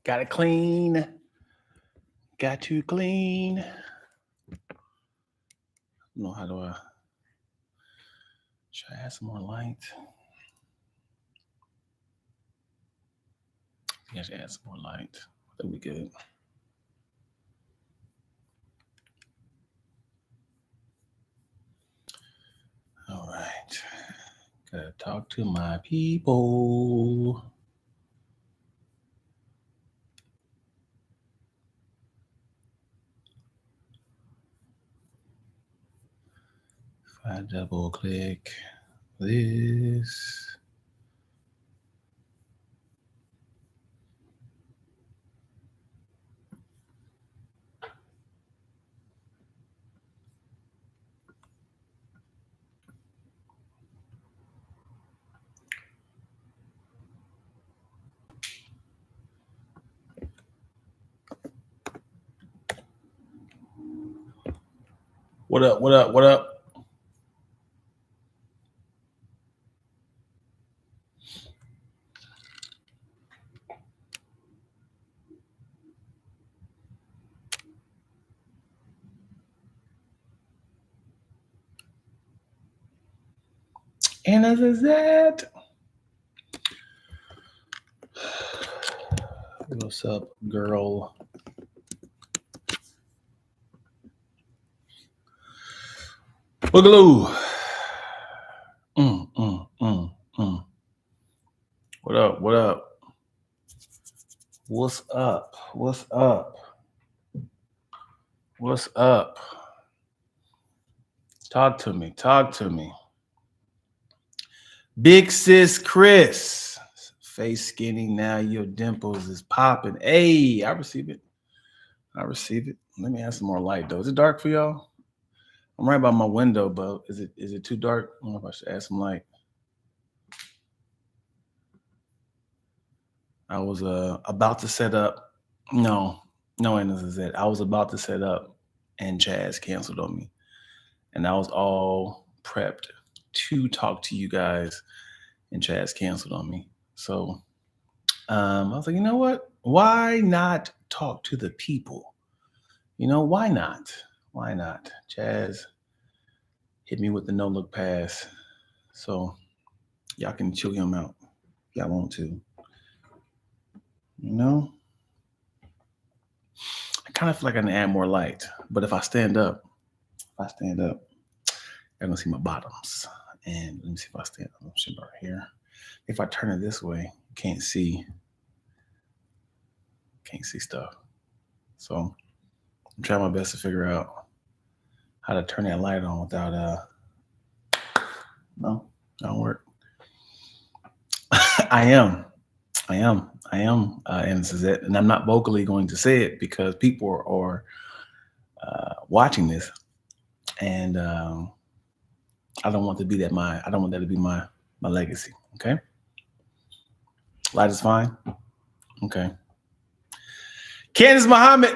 Got to clean. Got to clean. No, how do I? Should I add some more light? I should add some more light. That'll be good. All right. Gotta talk to my people. If I double click this. What up? What up? What up? And as is that. What's up, girl? Boogaloo. What up? What up? What's up? What's up? What's up? Talk to me. Talk to me. Big sis Chris. Face skinny now. Your dimples is popping. Hey, I receive it. I receive it. Let me add some more light though. Is it dark for y'all? I'm right by my window, but is it too dark? I don't know if I should add some light. I was about to set up. No, and this is it. I was about to set up, and Chaz canceled on me, and I was all prepped to talk to you guys, and Chaz canceled on me. So I was like, you know what? Why not talk to the people? You know, why not? Why not? Chaz hit me with the no look pass, so y'all can chew him out if y'all want to. You know, I kind of feel like I can add more light, but if I stand up, you're gonna see my bottoms. And let me see if I stand up. Right here. If I turn it this way, can't see stuff. So I'm trying my best to figure out how to turn that light on without no, don't work. I am, and this is it. And I'm not vocally going to say it because people are watching this, and I don't want that to be my legacy. Okay, light is fine. Okay, Candace Muhammad,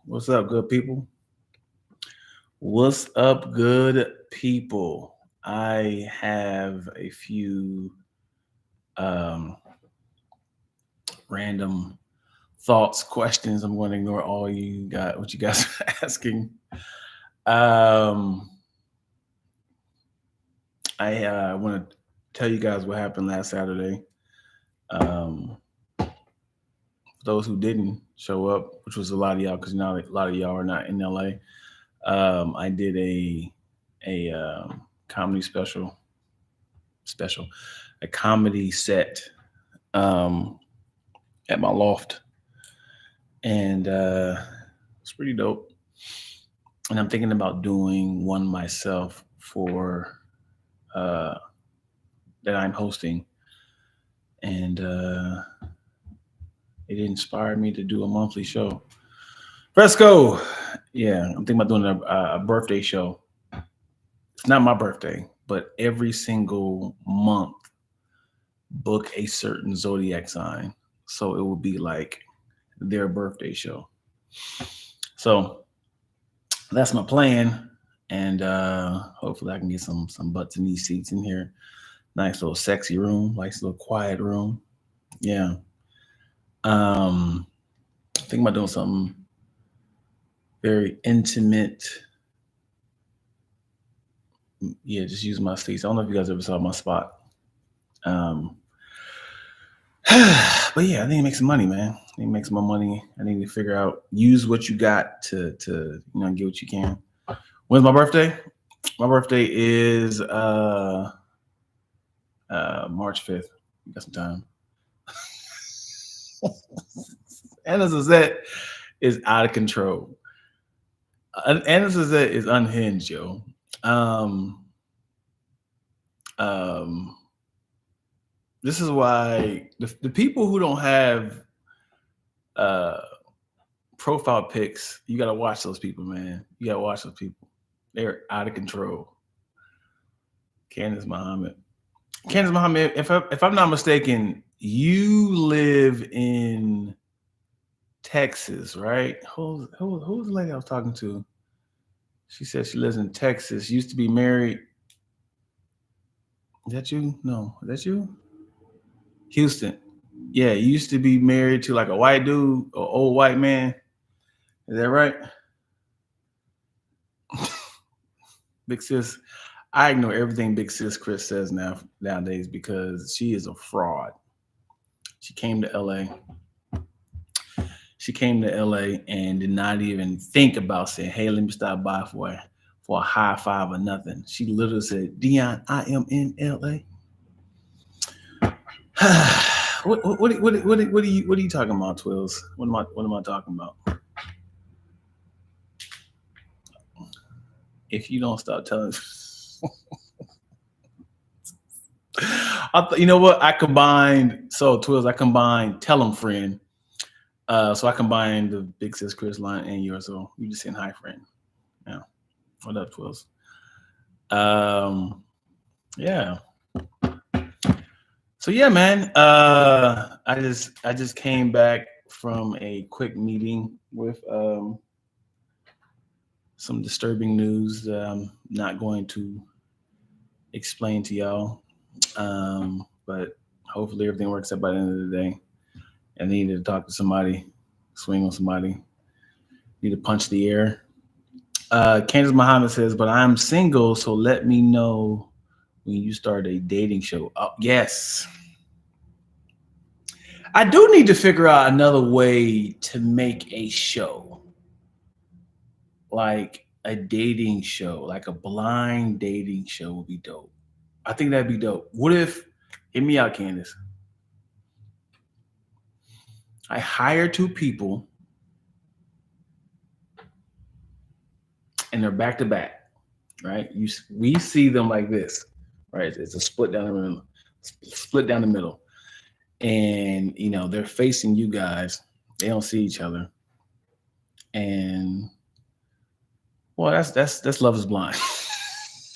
what's up, good people? What's up, good people? I have a few random thoughts, questions. I'm going to ignore all what you guys are asking. I want to tell you guys what happened last Saturday. For those who didn't show up, which was a lot of y'all, because now a lot of y'all are not in LA. I did a comedy a comedy set at my loft, and it's pretty dope. And I'm thinking about doing one myself for that I'm hosting, and it inspired me to do a monthly show. Fresco, yeah, I'm thinking about doing a birthday show. It's not my birthday, but every single month, book a certain zodiac sign, so it will be like their birthday show. So that's my plan, and hopefully I can get some butts in these seats in here. Nice little sexy room, nice little quiet room. Yeah. Think about doing something very intimate. Yeah, just use my seats. I don't know if you guys ever saw my spot. But yeah, I need to make some money, man. I need to make some more money. I need to figure out, use what you got to get what you can. When's my birthday? My birthday is March 5th. You got some time. Anna Suzette is out of control. Anna Suzette is unhinged, yo. This is why the people who don't have profile pics, you gotta watch those people, man. You gotta watch those people. They're out of control. Candace Muhammad, if I'm not mistaken, you live in Texas, right? Who's the lady I was talking to? She said she lives in Texas. Used to be married. Is that you? No, is that you? Houston. Yeah, you used to be married to like a white dude or old white man. Is that right? Big sis, I ignore everything Big Sis Chris says nowadays because she is a fraud. She came to LA. She came to LA and did not even think about saying, "Hey, let me stop by for a high five or nothing." She literally said, "Dion, I am in LA." What are you talking about, Twills? What am I talking about? If you don't stop telling, you know what? I combined Twills. I combined Tell 'em Friend. So I combined the Big Sis Chris line and yours. So you just saying hi, friend. Yeah. What up, Twills? Yeah. So yeah, man. I just came back from a quick meeting with some disturbing news that I'm not going to explain to y'all. But hopefully everything works out by the end of the day. I need to talk to somebody, swing on somebody, need to punch the air. Candace Muhammad says, "But I'm single, so let me know when you start a dating show." Oh, yes. I do need to figure out another way to make a show. Like a dating show, like a blind dating show would be dope. I think that'd be dope. What if, hit me out, Candace. I hire two people and they're back to back, right? We see them like this, right? It's a split down the middle. And they're facing you guys. They don't see each other. And well, that's Love is Blind.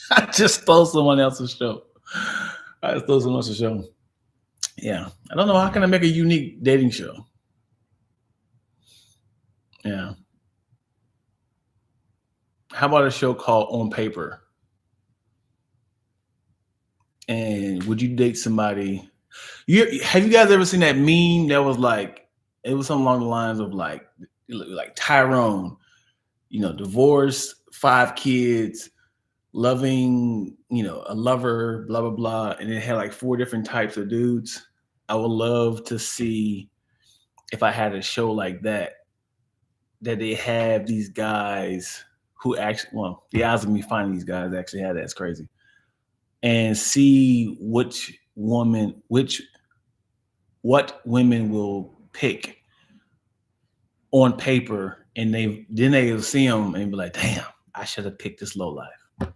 I just stole someone else's show. Yeah. I don't know, how can I make a unique dating show? Yeah. How about a show called On Paper? And would you date somebody? Have you guys ever seen that meme that was like, it was something along the lines of like Tyrone, divorced, 5 kids, loving, a lover, blah, blah, blah. And it had like 4 different types of dudes. I would love to see if I had a show like that they have these guys who actually, well, the odds of me finding these guys actually had that's crazy. And see what women will pick on paper, and they'll see them and be like, "Damn, I should have picked this low life." What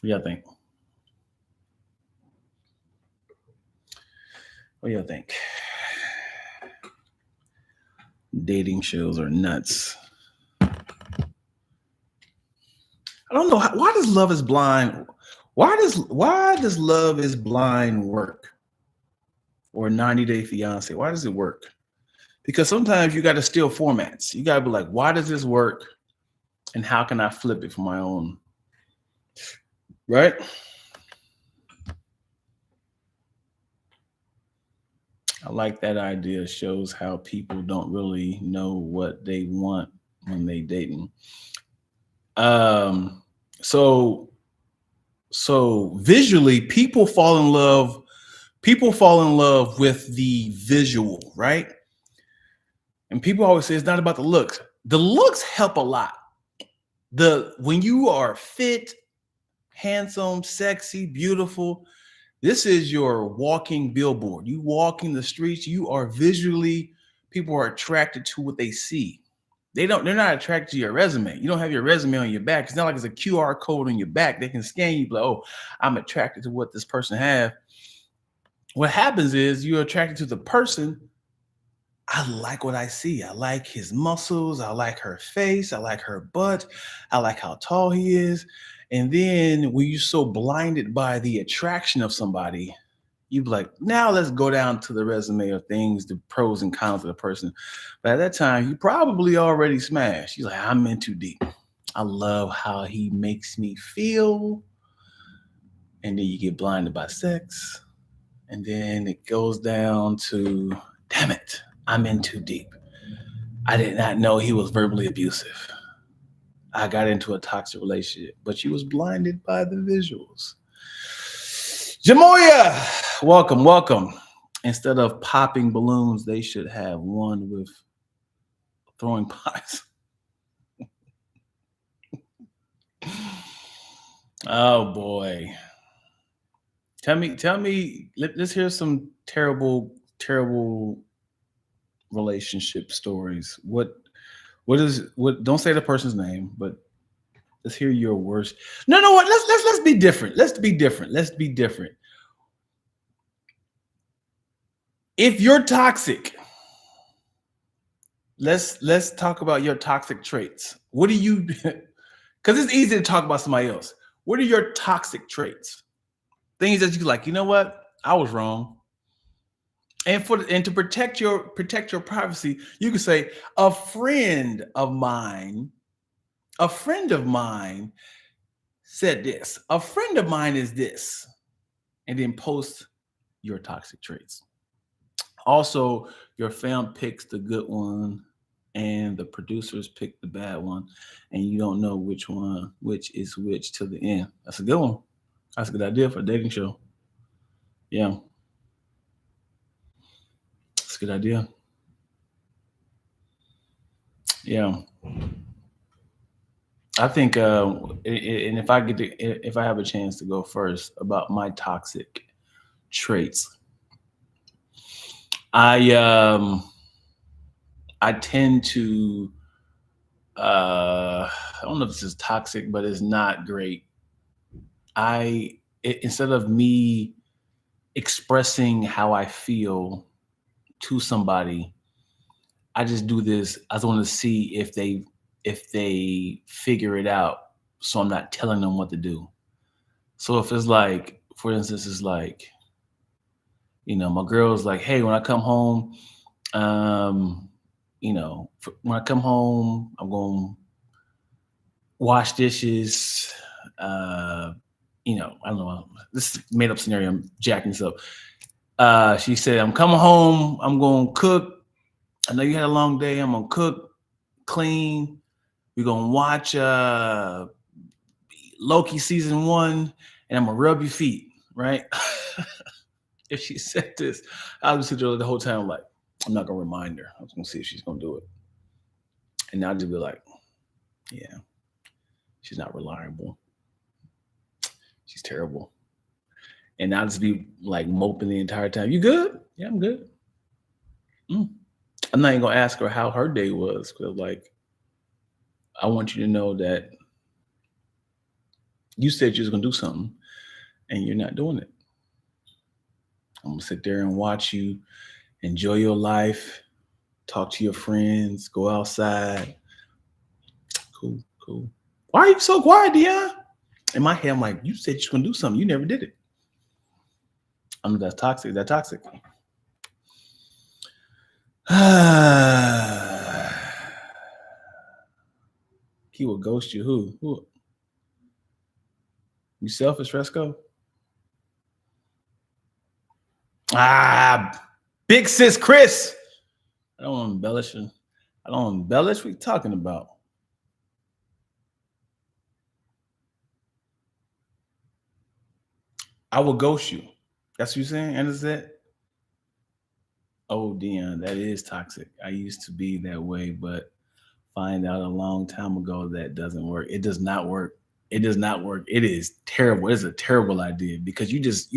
do y'all think? What do y'all think? Dating shows are nuts. I don't know why does Love is Blind. Why does Love is Blind work? Or 90 Day Fiance? Why does it work? Because sometimes you got to steal formats. You got to be like, why does this work? And how can I flip it for my own? Right? I like that idea. Shows how people don't really know what they want when they dating. Um, so visually, people fall in love with the visual, right? And people always say it's not about the looks. The looks help a lot. When you are fit, handsome, sexy, beautiful, this is your walking billboard. You walking the streets, you are visually, people are attracted to what they see. They're not attracted to your resume. You don't have your resume on your back. It's not like it's a QR code on your back. They can scan you, like, oh, I'm attracted to what this person have. What happens is you're attracted to the person. I like what I see. I like his muscles. I like her face. I like her butt. I like how tall he is. And then when you're so blinded by the attraction of somebody, you be like, now let's go down to the resume of things, the pros and cons of the person. But at that time, you probably already smashed. You're like, I'm in too deep. I love how he makes me feel. And then you get blinded by sex. And then it goes down to, damn it, I'm in too deep. I did not know he was verbally abusive. I got into a toxic relationship, but you was blinded by the visuals. Jamoya, welcome, welcome. Instead of popping balloons, they should have one with throwing pies. Oh boy. Tell me, let's hear some terrible, terrible relationship stories. What don't say the person's name, but let's hear your worst. No, what? Let's be different. Let's be different. Let's be different. If you're toxic, let's talk about your toxic traits. What do you because it's easy to talk about somebody else. What are your toxic traits? Things that you like, you know what? I was wrong. And to protect your privacy, you can say a friend of mine said this. A friend of mine is this. And then post your toxic traits. Also, your fam picks the good one and the producers pick the bad one, and you don't know which is which till the end. That's a good one. That's a good idea for a dating show. Yeah, that's a good idea. Yeah, I think, and if I have a chance to go first about my toxic traits, I um, I tend to I don't know if this is toxic, but it's not great. Instead of me expressing how I feel to somebody, I just do this. I just want to see if they figure it out. So I'm not telling them what to do. So if it's like, for instance, it's like, my girl's like, hey, when I come home, um, when I come home, I'm going to wash dishes. Uh, I don't know. This is made up scenario. I'm jacking this up. She said, I'm coming home. I'm going to cook. I know you had a long day. I'm going to cook, clean. We're going to watch Loki season 1, and I'm going to rub your feet, right? If she said this, I was sitting there the whole time like, I'm not going to remind her. I was going to see if she's going to do it. And I'll just be like, yeah, she's not reliable. She's terrible. And I'll just be like moping the entire time. You good? Yeah, I'm good. I'm not even gonna ask her how her day was, because like I want you to know that you said you was gonna do something and you're not doing it. I'm gonna sit there and watch you enjoy your life, talk to your friends, go outside. Cool, cool. Why are you so quiet, Dion? In my head, I'm like, you said you're gonna do something, you never did it. I know that's toxic. That's toxic. He will ghost you. Who? You selfish, Fresco? Ah, Big sis Chris. I don't embellish. I don't embellish. What are you talking about? I will ghost you. That's what you're saying? And is that? Oh, Dion, that is toxic. I used to be that way, but find out a long time ago that doesn't work. It does not work. It does not work. It is terrible. It's a terrible idea because you just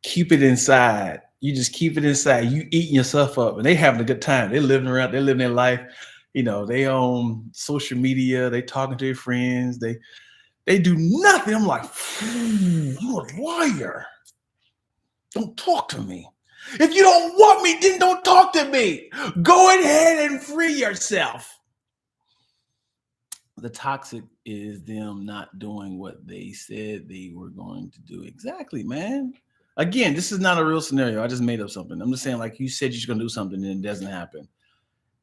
keep it inside. You just keep it inside. You eating yourself up, and they having a good time. They living around. They living their life. You know, they on social media. They talking to their friends. They do nothing. I'm like, you're a liar. Don't talk to me. If you don't want me, then don't talk to me. Go ahead and free yourself. The toxic is them not doing what they said they were going to do. Exactly, man. Again, this is not a real scenario. I just made up something. I'm just saying, like, you said you're gonna do something and it doesn't happen.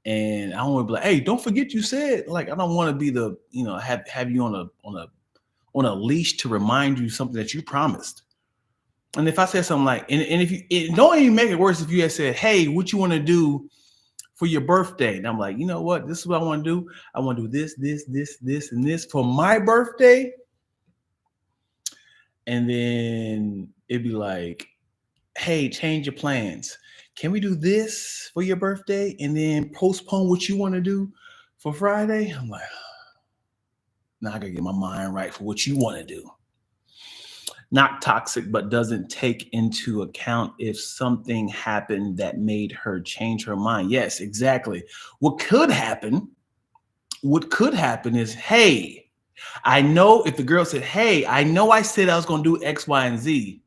And I don't want to be like, hey, don't forget you said. Like, I don't want to be the, have you on a leash to remind you something that you promised. And if I said something like, and if you don't even make it worse if you had said, hey, what you want to do for your birthday? And I'm like, you know what? This is what I want to do. I want to do this, and this for my birthday. And then it'd be like, hey, change your plans. Can we do this for your birthday and then postpone what you want to do for Friday? I'm like, now I gotta get my mind right for what you want to do. Not toxic, but doesn't take into account if something happened that made her change her mind. Yes, exactly. What could happen is, hey, I know if the girl said, hey, I know I said I was going to do X, Y, and Z.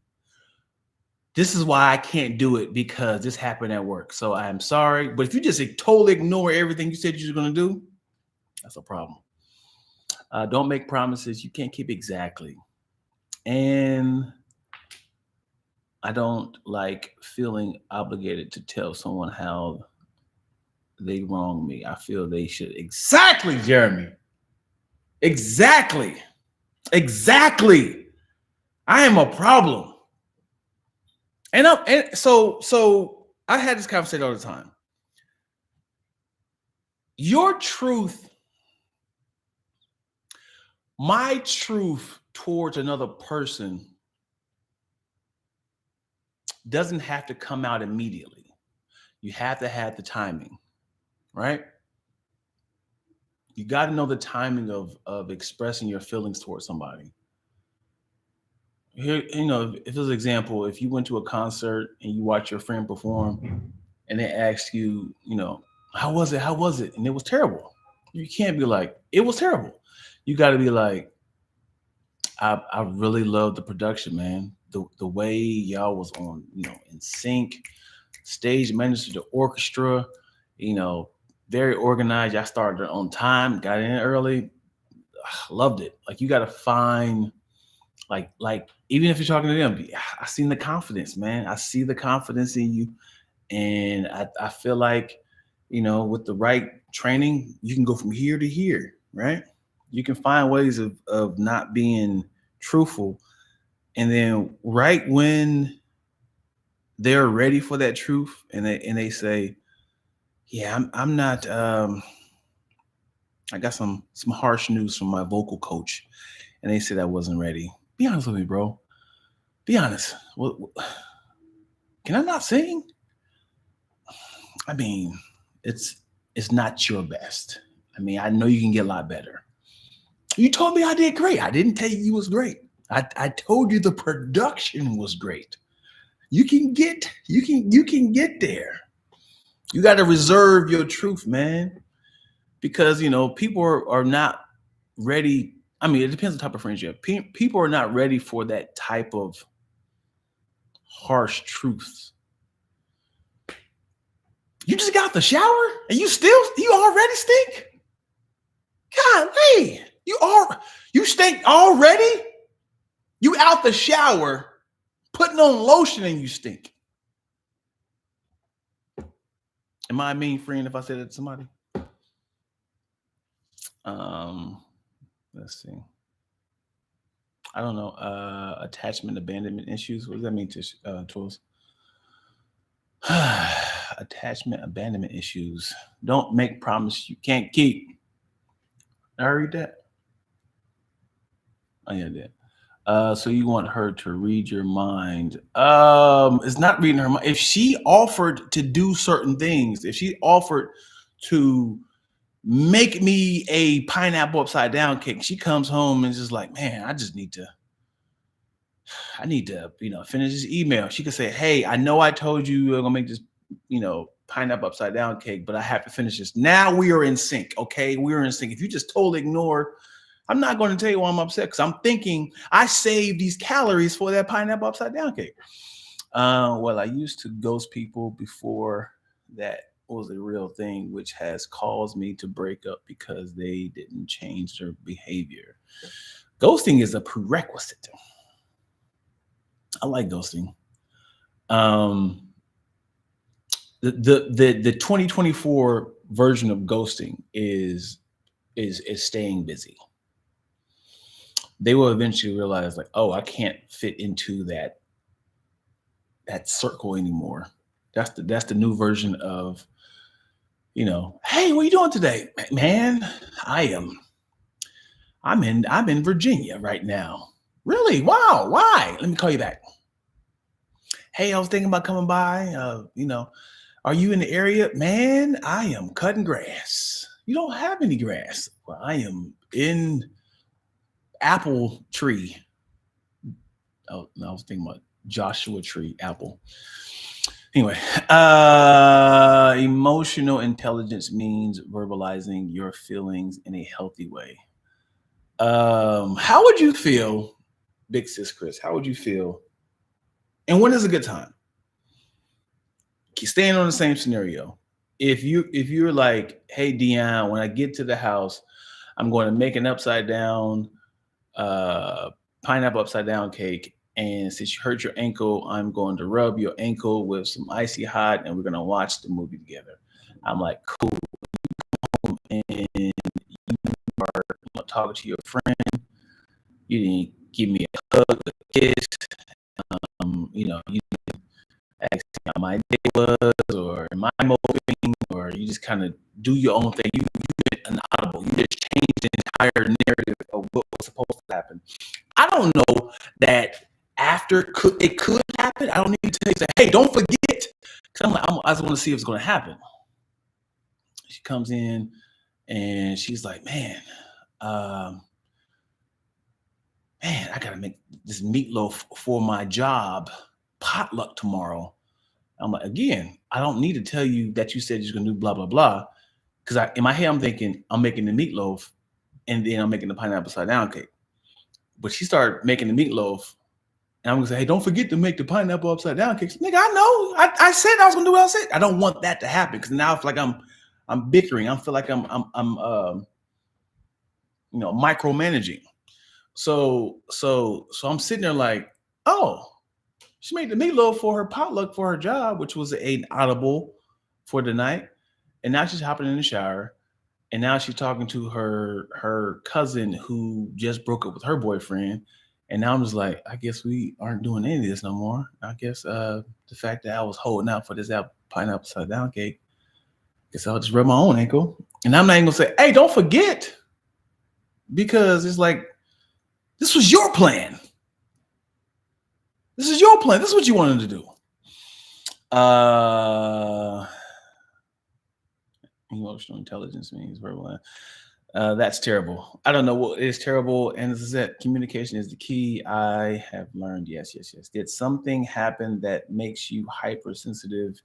This is why I can't do it because this happened at work. So I'm sorry. But if you just totally ignore everything you said you were going to do, that's a problem. Don't make promises you can't keep exactly. And I don't like feeling obligated to tell someone how they wrong me. I feel they should. Exactly, Jeremy. Exactly. Exactly. I am a problem. And so I had this conversation all the time. Your truth, my truth towards another person doesn't have to come out immediately. You have to have the timing, right? You got to know the timing of expressing your feelings towards somebody. Here, if as an example, if you went to a concert and you watch your friend perform and they ask you, how was it? How was it? And it was terrible. You can't be like, it was terrible. You got to be like, I really love the production, man. The way y'all was on, in sync, stage managed the orchestra, you know, very organized. Y'all started on time, got in early, loved it. Like you got to find, like even if you're talking to them, I seen the confidence, man. I see the confidence in you, and I feel like, with the right training, you can go from here to here, right? You can find ways of not being truthful, and then right when they're ready for that truth, and they say, yeah, I'm not. I got some harsh news from my vocal coach, and they said I wasn't ready. Be honest with me, bro. Be honest. Can I not sing? I mean, it's not your best. I mean, I know you can get a lot better. You told me I did great. I didn't tell you was great. I told you the production was great. You can get there. You got to reserve your truth, man, because people are not ready. I mean, it depends on the type of friends you have. People are not ready for that type of harsh truths. You just got the shower and you already stink? Golly, you stink already? You out the shower, putting on lotion and you stink. Am I a mean friend if I say that to somebody? Um, let's see. I don't know. Attachment abandonment issues. What does that mean to Tools? Attachment abandonment issues. Don't make promises you can't keep. I read that. Oh yeah, I did. So you want her to read your mind. It's not reading her mind. If she offered to do certain things, if she offered to make me a pineapple upside down cake, she comes home and just like, man, I need to, finish this email. She could say, hey, I know I told you I'm gonna make this, pineapple upside down cake, but I have to finish this. Now we are in sync. Okay. We're in sync. If you just totally ignore, I'm not going to tell you why I'm upset because I'm thinking I saved these calories for that pineapple upside down cake. Well, I used to ghost people before that was a real thing, which has caused me to break up because they didn't change their behavior. Ghosting is a prerequisite. I like ghosting. Um, the 2024 version of ghosting is staying busy. They will eventually realize, like, oh, I can't fit into that circle anymore. That's the new version of, hey, what are you doing today, man? I'm in Virginia right now. Really? Wow. Why? Let me call you back. Hey, I was thinking about coming by. Are you in the area? Man, I am cutting grass. You don't have any grass. Well, I am in apple tree. Oh, no, I was thinking about Joshua tree, apple. Anyway, emotional intelligence means verbalizing your feelings in a healthy way. How would you feel, Big Sis Chris? How would you feel? And when is a good time? Staying on the same scenario. If you're like, hey Dion, when I get to the house, I'm going to make an upside down pineapple upside down cake. And since you hurt your ankle, I'm going to rub your ankle with some icy hot and we're going to watch the movie together. I'm like, cool. And you are talking to your friend. You didn't give me a hug, a kiss. You didn't ask me how my day was or am I moping, or you just kind of do your own thing. You did an audible. You just changed the entire narrative of what was supposed to happen. I don't know that after it could happen. I don't need to tell you, hey, don't forget. Because I just want to see what's going to happen. She comes in and she's like, man, I got to make this meatloaf for my job potluck tomorrow. I'm like, again, I don't need to tell you that you said you're going to do blah, blah, blah. Because in my head, I'm thinking I'm making the meatloaf and then I'm making the pineapple upside down cake. But she started making the meatloaf. And I'm going to say, hey, don't forget to make the pineapple upside down cakes. Nigga, I know. I said I was going to do what I said. I don't want that to happen because now I feel like I'm bickering. I feel like I'm micromanaging. So I'm sitting there like, oh, she made the meatloaf for her potluck for her job, which was an audible for the night. And now she's hopping in the shower. And now she's talking to her cousin who just broke up with her boyfriend. And now I'm just like, I guess we aren't doing any of this no more. I guess the fact that I was holding out for this pineapple upside down cake, I guess I'll just rub my own ankle. And I'm not even gonna say, hey, don't forget. Because it's like, this was your plan. This is your plan. This is what you wanted to do. Emotional intelligence means verbal. That's terrible. I don't know what is terrible. And as I said, communication is the key. I have learned, yes. Did something happen that makes you hypersensitive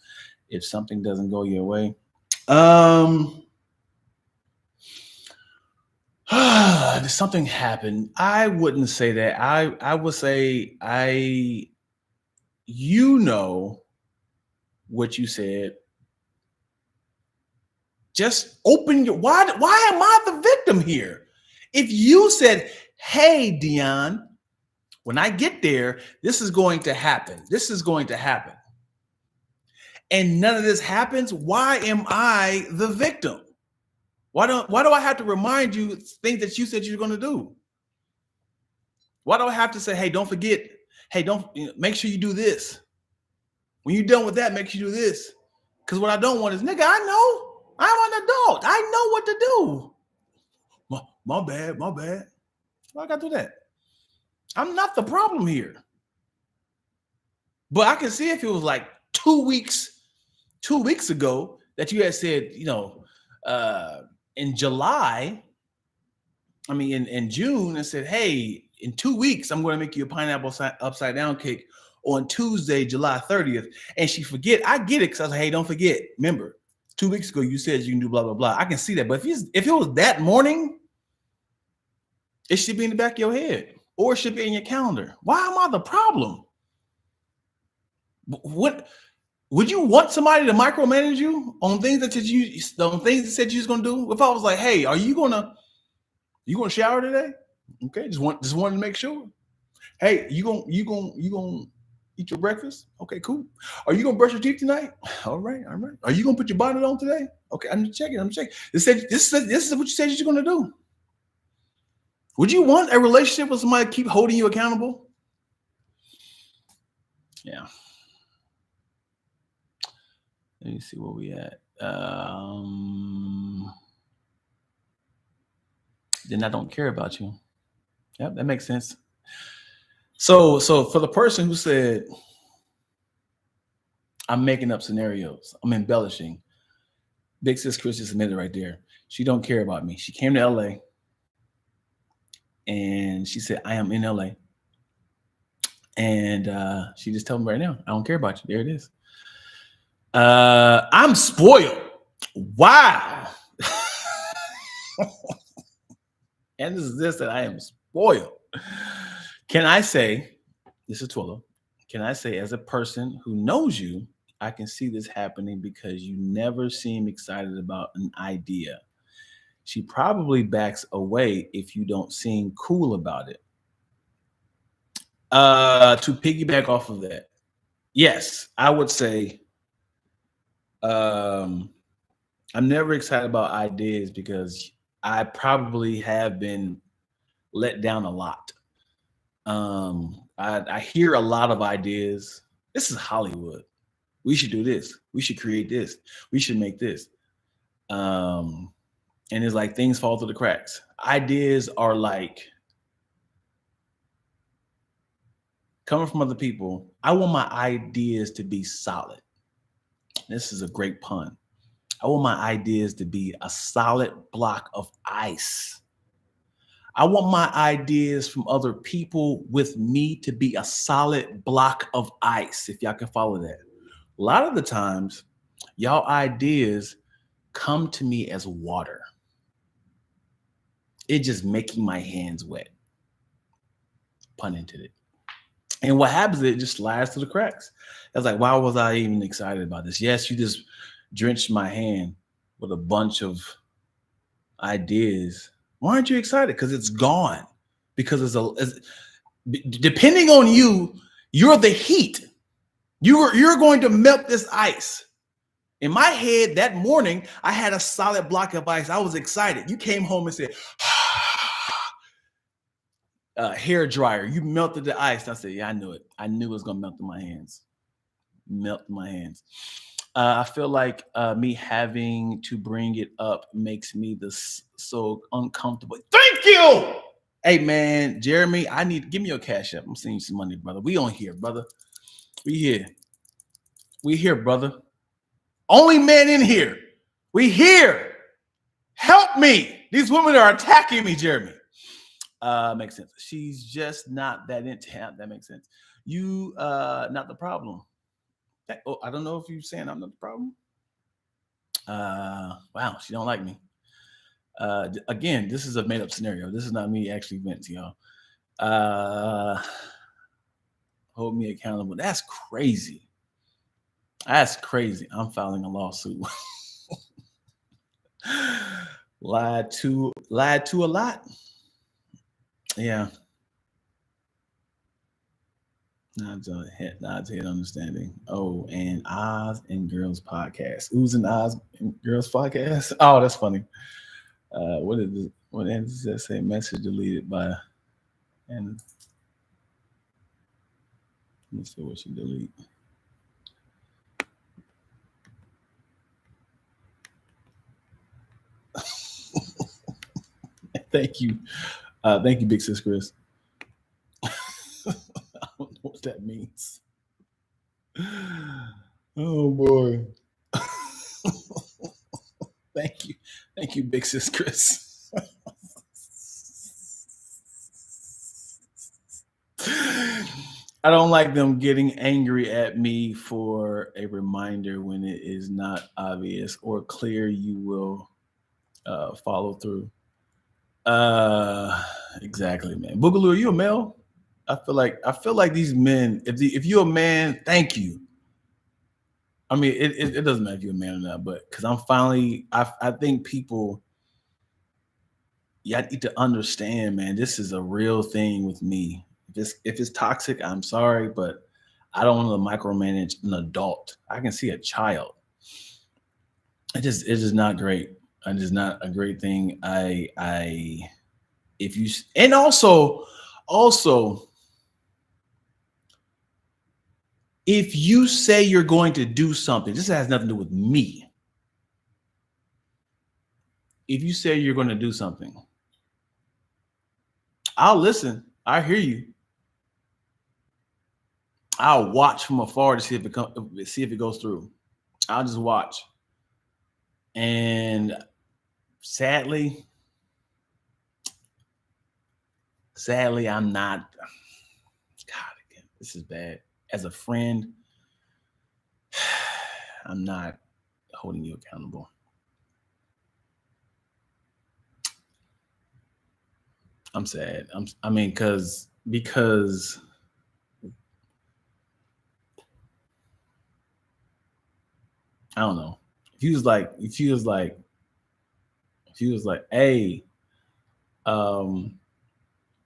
if something doesn't go your way? Did something happen? I wouldn't say that. I would say what you said. Just open your, why am I the victim here? If you said, hey, Dion, when I get there, this is going to happen. This is going to happen. And none of this happens. Why am I the victim? Why do I have to remind you things that you said you're going to do? Why do I have to say, hey, don't forget? Hey, don't make sure you do this. When you're done with that, make sure you do this. Because what I don't want is, nigga, I know. I'm an adult. I know what to do. My bad. Why I got to do that? I'm not the problem here. But I can see if it was like 2 weeks ago that you had said, in July, in June, and said, hey, in 2 weeks, I'm going to make you a pineapple upside down cake on Tuesday, July 30th. And she forget. I get it because I was like, hey, don't forget. Remember, 2 weeks ago, you said you can do blah, blah, blah. I can see that. But if it was that morning, it should be in the back of your head or it should be in your calendar. Why am I the problem? What would you want somebody to micromanage you on things that you said you was gonna do? If I was like, hey, are you gonna shower today? Okay, just wanted to make sure. Hey, you gonna eat your breakfast? Okay, cool. Are you gonna brush your teeth tonight? All right. Are you gonna put your bonnet on today? Okay, I'm checking. This is what you said you're gonna do. Would you want a relationship with somebody keep holding you accountable? Yeah. Let me see where we at. Then I don't care about you. Yep, that makes sense. So for the person who said, I'm making up scenarios, I'm embellishing, Big Sis Chris just admitted right there. She don't care about me. She came to LA and she said, I am in LA. And she just told me right now, I don't care about you. There it is. I'm spoiled. Wow. And this that I am spoiled. Can I say, this is Twillo, can I say as a person who knows you, I can see this happening because you never seem excited about an idea. She probably backs away if you don't seem cool about it. To piggyback off of that, yes, I would say I'm never excited about ideas because I probably have been let down a lot. I hear a lot of ideas. This is Hollywood. We should do this. We should create this. We should make this. And it's like things fall through the cracks. Ideas are like coming from other people. I want my ideas to be solid. This is a great pun. I want my ideas to be a solid block of ice. I want my ideas from other people with me to be a solid block of ice, if y'all can follow that. A lot of the times, y'all ideas come to me as water. It's just making my hands wet. Pun intended. And what happens is it just slides through the cracks. I was like, why was I even excited about this? Yes, you just drenched my hand with a bunch of ideas. Why aren't you excited? Because it's gone. Because depending on you, you're the heat. You're going to melt this ice. In my head that morning, I had a solid block of ice. I was excited. You came home and said, hair dryer, you melted the ice. I said, yeah, I knew it. I knew it was going to melt in my hands. I feel like me having to bring it up makes me so uncomfortable. Thank you. Hey, man, Jeremy, give me your cash app. I'm sending you some money, brother. We on here, brother. We here, brother. Only man in here. We here. Help me. These women are attacking me, Jeremy. Makes sense. She's just not that into him. That makes sense. You not the problem. Oh, I don't know if you're saying I'm not the problem. Wow, she don't like me. Again, this is a made-up scenario. This is not me actually venting, y'all. Hold me accountable. That's crazy. That's crazy. I'm filing a lawsuit. Lied to a lot. Yeah. Nods head understanding. Oh, and Oz and Girls podcast. Who's an Oz and Girls podcast? Oh, that's funny. What does that say? Message deleted by, and let me see what she delete. Thank you. Thank you, Big Sis Chris. I don't know what that means. Oh boy. Thank you. Thank you, Big Sis Chris. I don't like them getting angry at me for a reminder when it is not obvious or clear you will follow through. Exactly, man. Boogaloo, are you a male? I feel like these men, if you're a man, thank you. I mean, it doesn't matter if you're a man or not, but because I think people, yeah, need to understand, man, this is a real thing with me. If it's toxic, I'm sorry, but I don't want to micromanage an adult. I can see a child. It's just not great. It's just not a great thing. If you and also if you say you're going to do something, this has nothing to do with me. If you say you're going to do something, I'll listen. I hear you. I'll watch from afar to see if it goes through. I'll just watch. And sadly, I'm not. God, again, this is bad. As a friend, I'm not holding you accountable. I'm sad. Because I don't know. If he was like, hey, and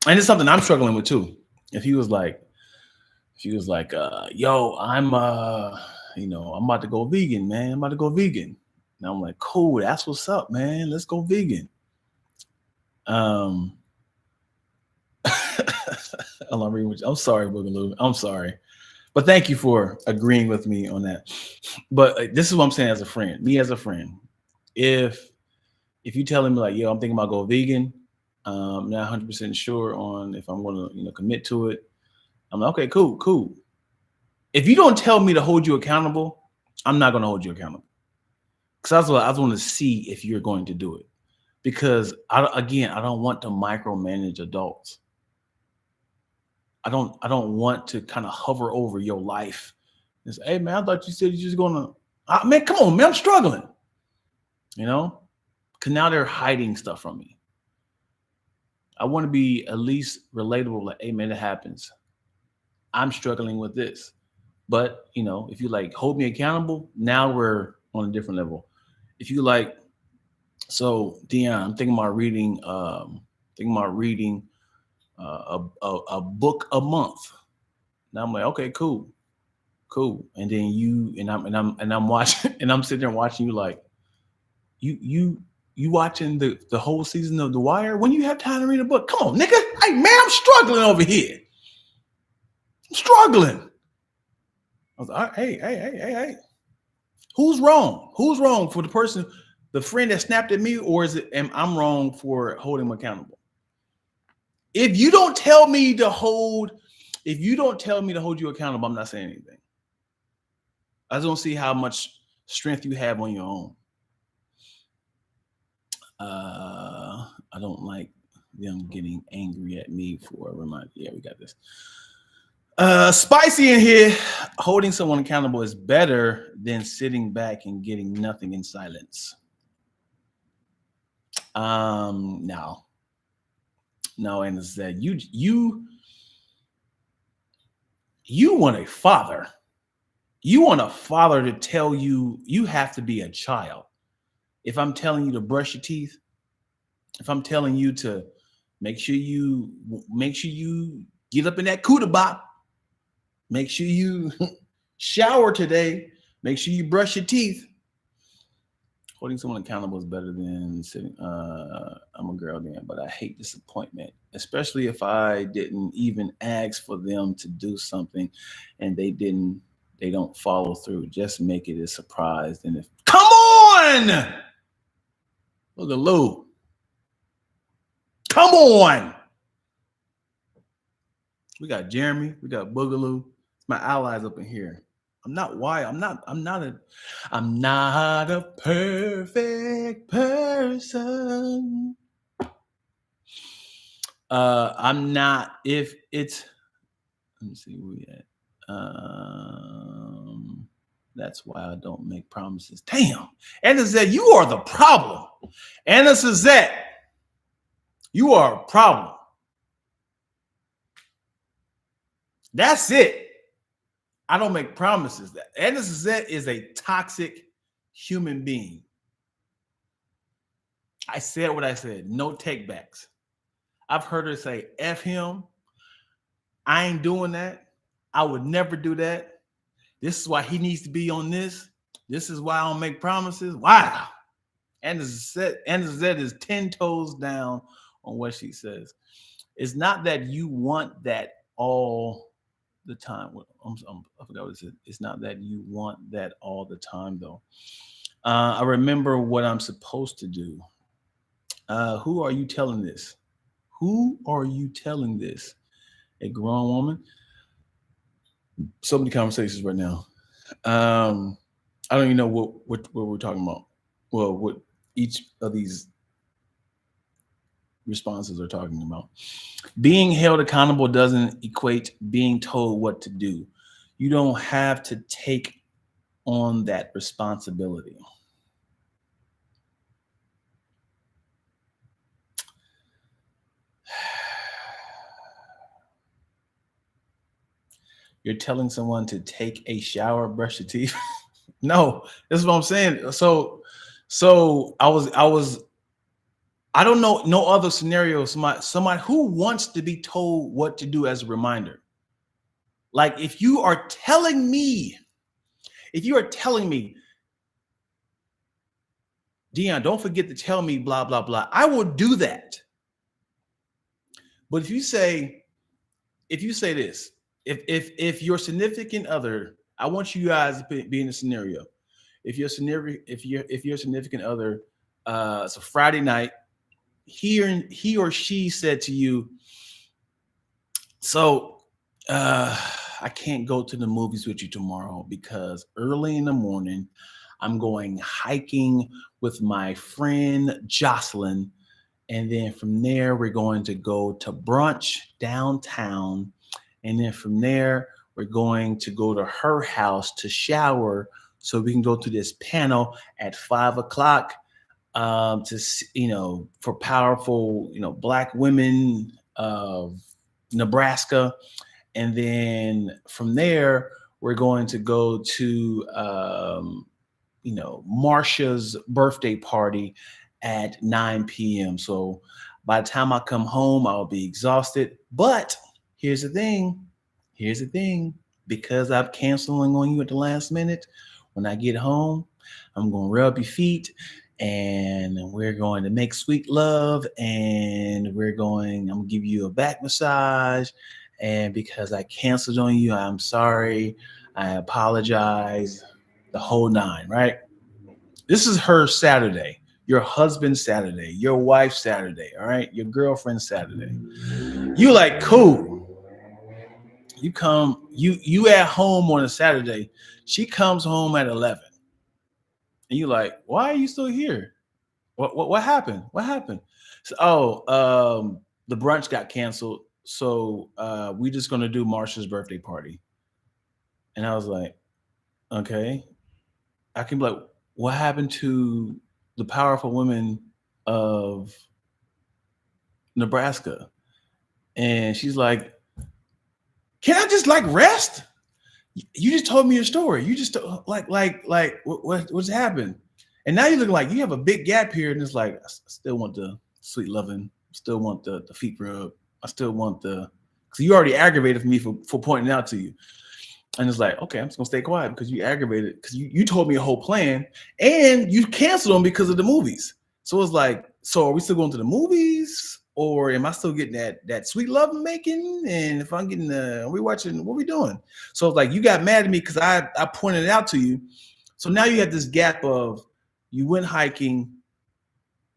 it's something I'm struggling with too. If he was like, yo, I'm about to go vegan, man. I'm about to go vegan. And I'm like, cool, that's what's up, man. Let's go vegan. I'm sorry, Boogaloo. I'm sorry. But thank you for agreeing with me on that. But this is what I'm saying as a friend. Me as a friend. If you telling me like, yo, I'm thinking about go vegan, not 100% sure on if I'm going to commit to it. I'm like, okay, cool. If you don't tell me to hold you accountable, I'm not going to hold you accountable. Because I just want to see if you're going to do it. Because I don't want to micromanage adults. I don't want to kind of hover over your life and say, hey man, I thought you said you're just gonna man, come on, man, I'm struggling. Because now they're hiding stuff from me. I want to be at least relatable, like, hey man, it happens. I'm struggling with this. But if you like hold me accountable, now we're on a different level. If you like, so Dion, I'm thinking about reading a book a month. Now I'm like, okay, cool. And then I'm watching, and I'm sitting there watching you like, you watching the whole season of The Wire when you have time to read a book. Come on, nigga. Hey man, I'm struggling over here. I'm struggling. I was like, hey. Who's wrong? Who's wrong for the friend that snapped at me, or am I'm wrong for holding him accountable? If you don't tell me to hold you accountable, I'm not saying anything. I just don't see how much strength you have on your own. I don't like them getting angry at me for a reminder. Yeah, we got this. Spicy in here. Holding someone accountable is better than sitting back and getting nothing in silence. No, and it's that you want a father. You want a father to tell you have to be a child. If I'm telling you to brush your teeth, if I'm telling you to make sure you get up in that Cuda bop, make sure you shower today, make sure you brush your teeth. Holding someone accountable is better than sitting. I'm a girl then, but I hate disappointment, especially if I didn't even ask for them to do something and they don't follow through. Just make it a surprise. And come on, look at Lou. Come on. We got Jeremy. We got Boogaloo. It's my allies up in here. I'm not a perfect person. I'm not, if it's, let me see where we at. That's why I don't make promises. Damn. Anna said, you are the problem. Anna Suzette, you are a problem. That's it. I don't make promises. Anna Suzette is a toxic human being. I said what I said. No takebacks. I've heard her say, F him. I ain't doing that. I would never do that. This is why he needs to be on this. This is why I don't make promises. Wow. Anna Suzette is 10 toes down on what she says. It's not that you want that all the time. I forgot what it said. It's not that you want that all the time, though. I remember what I'm supposed to do. Who are you telling this? Who are you telling this? A grown woman? So many conversations right now. I don't even know what we're talking about. Well, what each of these responses are talking about. Being held accountable doesn't equate being told what to do. You don't have to take on that responsibility. You're telling someone to take a shower, brush your teeth. No, that's what I'm saying. So I don't know no other scenario. Somebody who wants to be told what to do as a reminder. Like if you are telling me, Dion, don't forget to tell me blah blah blah, I will do that. But if you say this, if your significant other, I want you guys to be in a scenario. If your significant other, it's a Friday night, he or she said to you, so I can't go to the movies with you tomorrow because early in the morning I'm going hiking with my friend Jocelyn, and then from there we're going to go to brunch downtown, and then from there we're going to go to her house to shower so we can go to this panel at 5 o'clock for powerful Black women of Nebraska. And then from there we're going to go to Marsha's birthday party at 9 p.m. So by the time I come home, I'll be exhausted. But here's the thing. Because I'm canceling on you at the last minute, when I get home, I'm going to rub your feet and we're going to make sweet love, and I'm going to give you a back massage. And because I canceled on you, I'm sorry. I apologize. The whole nine, right? This is her Saturday, your husband's Saturday, your wife's Saturday, all right? Your girlfriend's Saturday. You like, cool. You at home on a Saturday. She comes home at 11. And you like, why are you still here? What happened? What happened? So, the brunch got canceled. So we just gonna do Marsha's birthday party. And I was like, okay. I can be like, what happened to the powerful women of Nebraska? And she's like, can I just rest? You just told me your story. You just what's happened? And now you're looking like you have a big gap here, and it's like, I still want the sweet loving, still want the feet rub, I still want because you already aggravated me for pointing out to you. And it's like, okay, I'm just gonna stay quiet because you aggravated, because you told me a whole plan and you canceled them because of the movies. So it's like, so are we still going to the movies, or am I still getting that sweet love making? And if I'm getting are we watching, what are we doing? So it's like you got mad at me because I pointed it out to you. So now you have this gap of you went hiking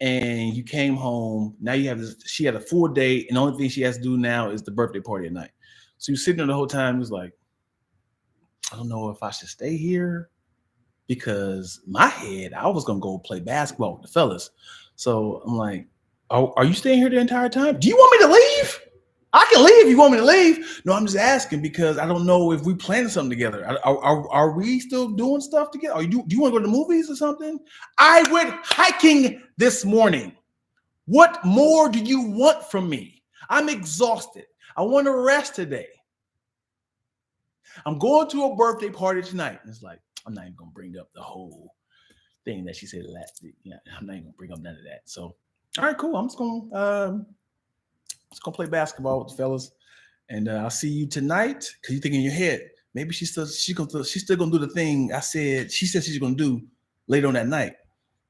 and you came home. Now you have this. She had a full day, and the only thing she has to do now is the birthday party at night. So you're sitting there the whole time. It's like, I don't know if I should stay here because my head, I was gonna go play basketball with the fellas. So I'm like, are you staying here the entire time? Do you want me to leave? I can leave if you want me to leave. No, I'm just asking because I don't know if we planning something together. Are we still doing stuff together? Do you want to go to the movies or something? I went hiking this morning. What more do you want from me? I'm exhausted. I want to rest today. I'm going to a birthday party tonight. And it's like, I'm not even going to bring up the whole thing that she said last week. Yeah, I'm not even going to bring up none of that. So, all right, cool. I'm just going to play basketball with the fellas. And I'll see you tonight. Because you think in your head, maybe she's still going to do the thing she said she's going to do later on that night.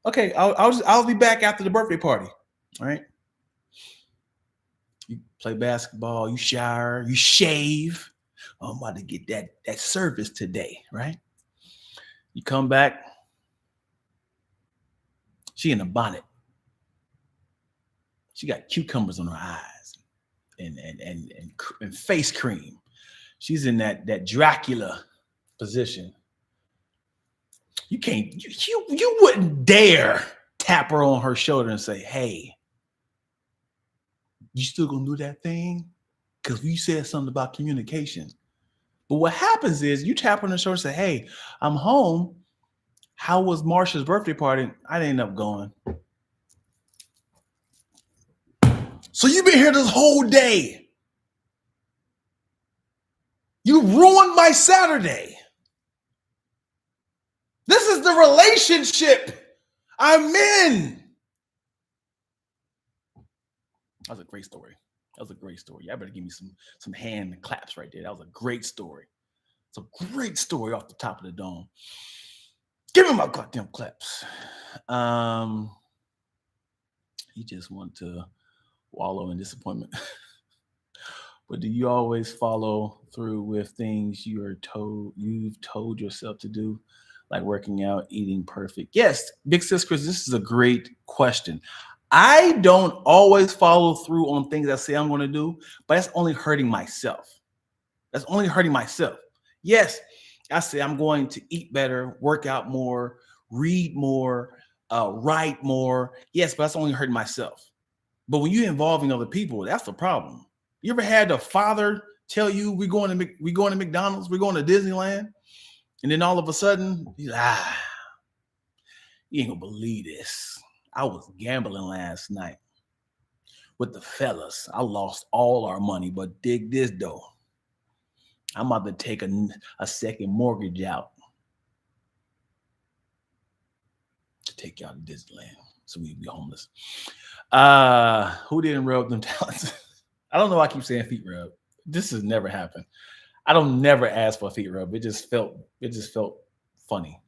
Okay, I'll be back after the birthday party. All right. You play basketball, you shower, you shave. Oh, I'm about to get that service today, right? You come back. She in a bonnet. She got cucumbers on her eyes and face cream. She's in that Dracula position. You can't. You wouldn't dare tap her on her shoulder and say, "Hey, you still gonna do that thing?" Because you said something about communication. But what happens is you tap her on the shoulder and say, "Hey, I'm home. How was Marsha's birthday party?" I didn't end up going. So you've been here this whole day. You ruined my Saturday. This is the relationship I'm in. That was a great story. That was a great story. Y'all better give me some hand claps right there. That was a great story. It's a great story off the top of the dome. Give me my goddamn claps. You just want to wallow in disappointment. But do you always follow through with things you've told yourself to do, like working out, eating perfect? Yes, Big Sis Chris, this is a great question. I don't always follow through on things I say I'm going to do, but that's only hurting myself. That's only hurting myself. Yes, I say I'm going to eat better, work out more, read more, write more. Yes, but that's only hurting myself. But when you're involving other people, that's the problem. You ever had a father tell you we're going to McDonald's, we're going to Disneyland, and then all of a sudden he's like, you ain't gonna believe this. I was gambling last night with the fellas. I lost all our money, but dig this though. I'm about to take a second mortgage out to take y'all to Disneyland so we can be homeless. Who didn't rub them talents? I don't know why I keep saying feet rub. This has never happened. I don't never ask for a feet rub. It just felt funny.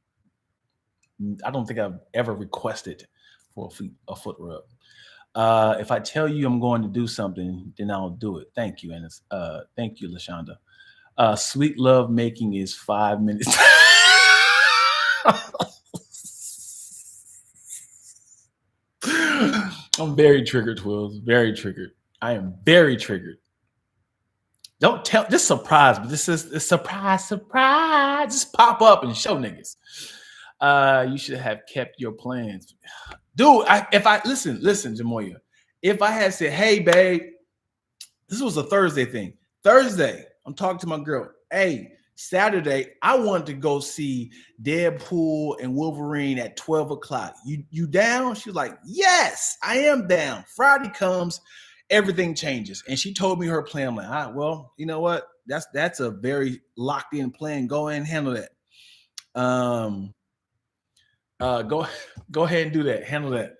I don't think I've ever requested for a foot rub. If I tell you I'm going to do something, then I'll do it. Thank you, and thank you, LaShonda. Sweet love making is 5 minutes. I'm very triggered, Twills. Very triggered. I am very triggered. Don't tell, just surprise me. This is a surprise. Just pop up and show niggas. You should have kept your plans. Dude, listen, Jamoya. If I had said, hey, babe, this was a Thursday thing. Thursday, I'm talking to my girl. Hey, Saturday, I wanted to go see Deadpool and Wolverine at 12 o'clock. You down? She's like, yes, I am down. Friday comes, everything changes. And she told me her plan. I'm like, all right, well, you know what? That's a very locked in plan. Go ahead and handle that. Go ahead and do that. Handle that.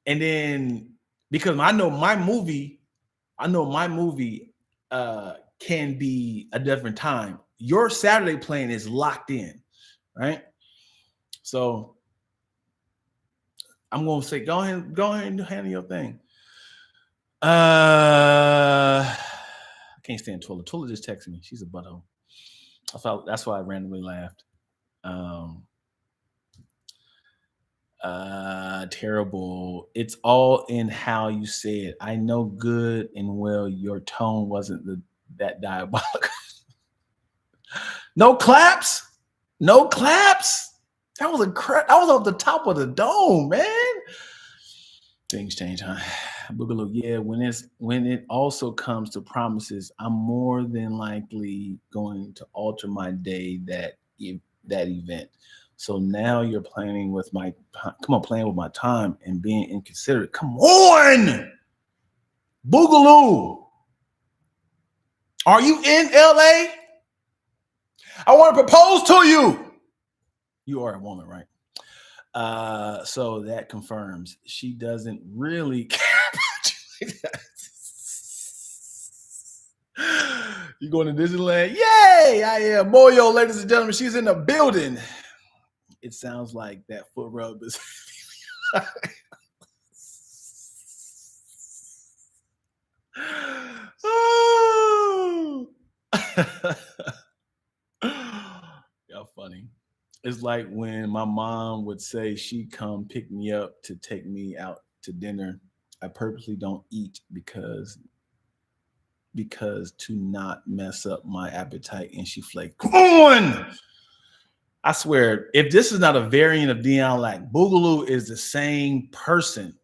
And then because I know my movie can be a different time. Your Saturday plan is locked in, right? So I'm gonna say, go ahead and handle your thing. I can't stand Twilla. Twilla just texted me. She's a butthole. I thought that's why I randomly laughed. Terrible. It's all in how you say it. I know good and well your tone wasn't that diabolical. No claps. No claps. That was that was off the top of the dome, man. Things change, huh? Boogaloo, yeah. When it also comes to promises, I'm more than likely going to alter my day that event. So now you're playing with my time and being inconsiderate. Come on, Boogaloo. Are you in LA? I want to propose to you. You are a woman, right? So that confirms she doesn't really care about you like that. You going to Disneyland? Yay! I am Moyo, ladies and gentlemen. She's in the building. It sounds like that foot rub is. Oh. Y'all funny. It's like when my mom would say she'd come pick me up to take me out to dinner. I purposely don't eat because to not mess up my appetite, and she flaked. Come on! I swear, if this is not a variant of Dion Lack, Boogaloo is the same person.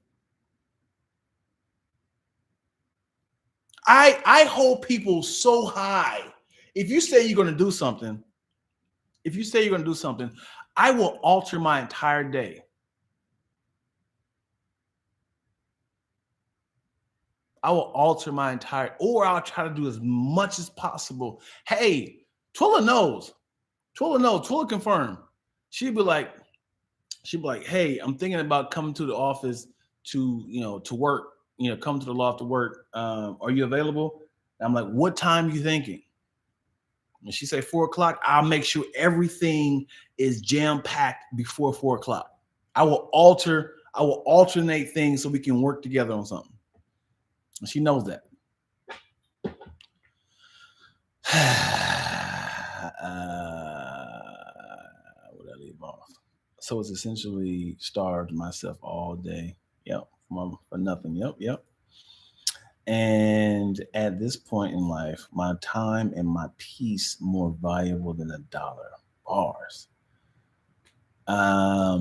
I hold people so high. If you say you're going to do something, I will alter my entire day. Or I'll try to do as much as possible. Hey, Twilla knows. Twilla confirmed. She'd be like, hey, I'm thinking about coming to the office to work, come to the loft to work. Are you available? And I'm like, what time are you thinking? And she say 4:00. I'll make sure everything is jam-packed before 4:00. I will alternate things so we can work together on something. And she knows that. What I leave off? So it's essentially starved myself all day. Yep, for nothing. Yep. And at this point in life, my time and my peace more valuable than $1. Bars. I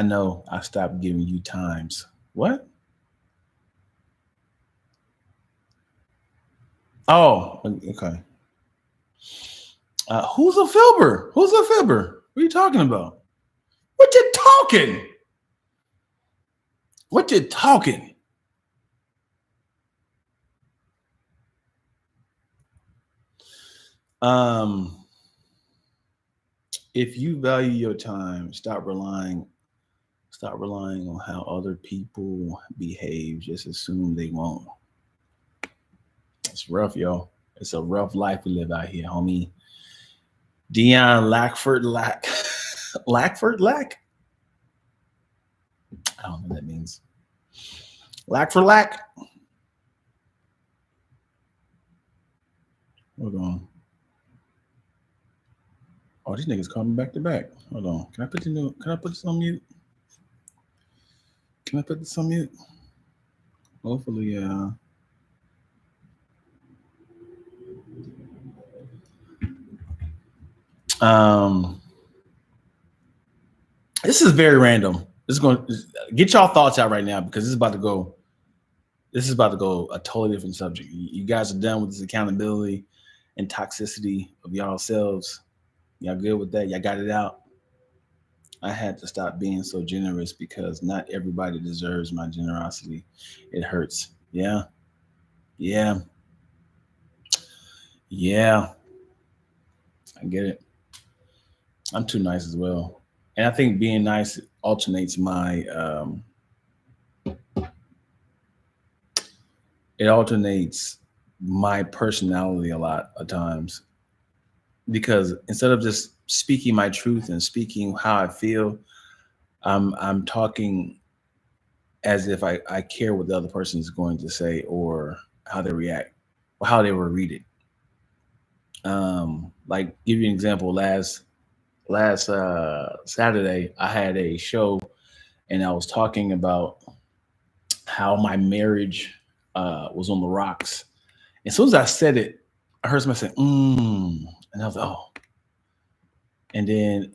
know I stopped giving you times. What? Oh, okay. Who's a fibber? What are you talking about? What you talking? If you value your time, stop relying on how other people behave. Just assume they won't. It's rough, yo. It's a rough life we live out here, homie. Dion Lackford Lack. Lackford Lack? I don't know what that means. Lack for lack. Hold on. Oh, these niggas call me back to back. Hold on. Can I put this on mute? Hopefully, this is very random. This is going to get y'all thoughts out right now because this is about to go a totally different subject. You guys are done with this accountability and toxicity of y'all selves. Y'all good with that? Y'all got it out? I had to stop being so generous because not everybody deserves my generosity. It hurts. Yeah. I get it. I'm too nice as well. And I think being nice alternates my personality a lot of times, because instead of just speaking my truth and speaking how I feel, I'm talking as if I care what the other person is going to say or how they react or how they will read it. Like give you an example, last last Saturday, I had a show and I was talking about how my marriage was on the rocks. As soon as I said it, I heard somebody say, and I was like, oh. And then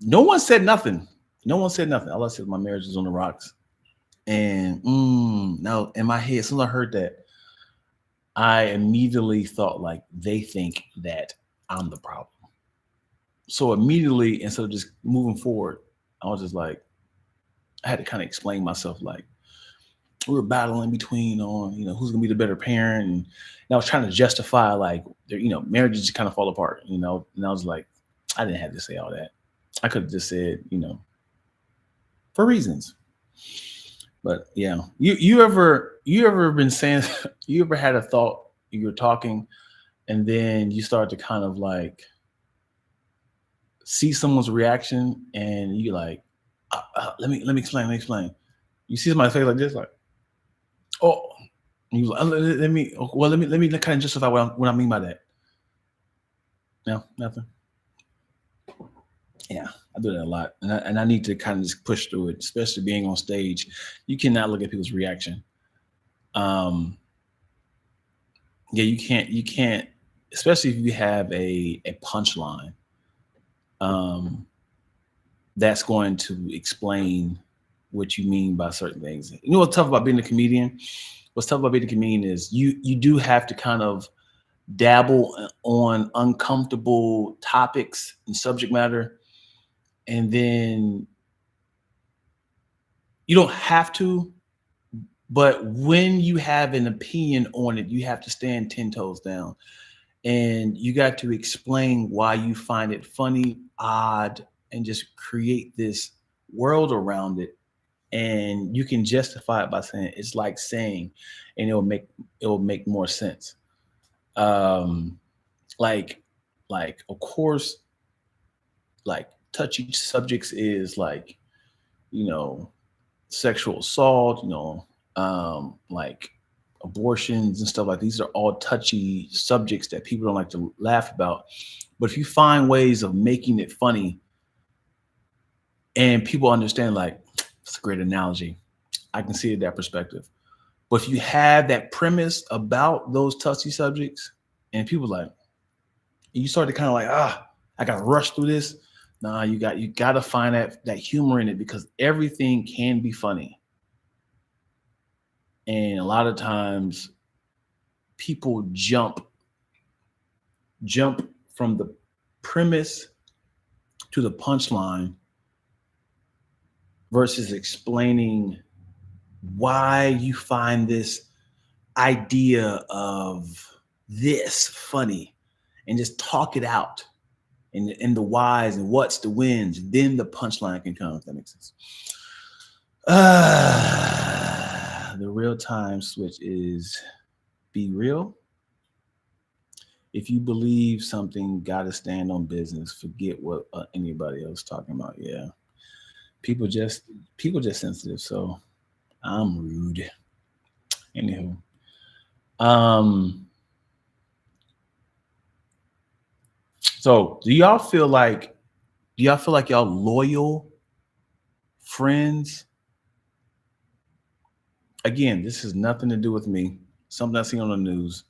no one said nothing. No one said nothing. All I said, my marriage is on the rocks. And now in my head, as soon as I heard that, I immediately thought like they think that I'm the problem. So immediately, instead of just moving forward, I was just like, I had to kind of explain myself like we were battling between on, who's gonna be the better parent. And I was trying to justify like, marriages just kind of fall apart, and I was like, I didn't have to say all that. I could have just said, for reasons. But yeah, you ever been saying, you ever had a thought, you were talking and then you start to kind of like see someone's reaction and you like, let me explain. You see somebody's face like this, like, oh, and you like, let me kind of justify what I mean by that. No, nothing. Yeah, I do that a lot, and I need to kind of just push through it, especially being on stage. You cannot look at people's reaction. Um, yeah, you can't, especially if you have a punchline. Um, that's going to explain what you mean by certain things. You know what's tough about being a comedian? What's tough about being a comedian is you do have to kind of dabble on uncomfortable topics and subject matter, and then you don't have to, but when you have an opinion on it, you have to stand 10 toes down. And you got to explain why you find it funny, odd, and just create this world around it. And you can justify it by saying it's like saying, and it will make more sense. Um, like of course, like touchy subjects is like, you know, sexual assault, like abortions and stuff like these are all touchy subjects that people don't like to laugh about. But if you find ways of making it funny and people understand, like, it's a great analogy. I can see it that perspective. But if you have that premise about those touchy subjects and people like, you start to kind of like, I gotta rush through this. Nah, you gotta find that humor in it because everything can be funny. And a lot of times people jump from the premise to the punchline versus explaining why you find this idea of this funny and just talk it out and the whys and what's the wins. Then the punchline can come, if that makes sense. The real time switch is be real. If you believe something, gotta stand on business. Forget what anybody else talking about. Yeah, people just sensitive. So I'm rude. Anywho, um, so do y'all feel like y'all loyal friends? Again, this has nothing to do with me. Something I seen on the news.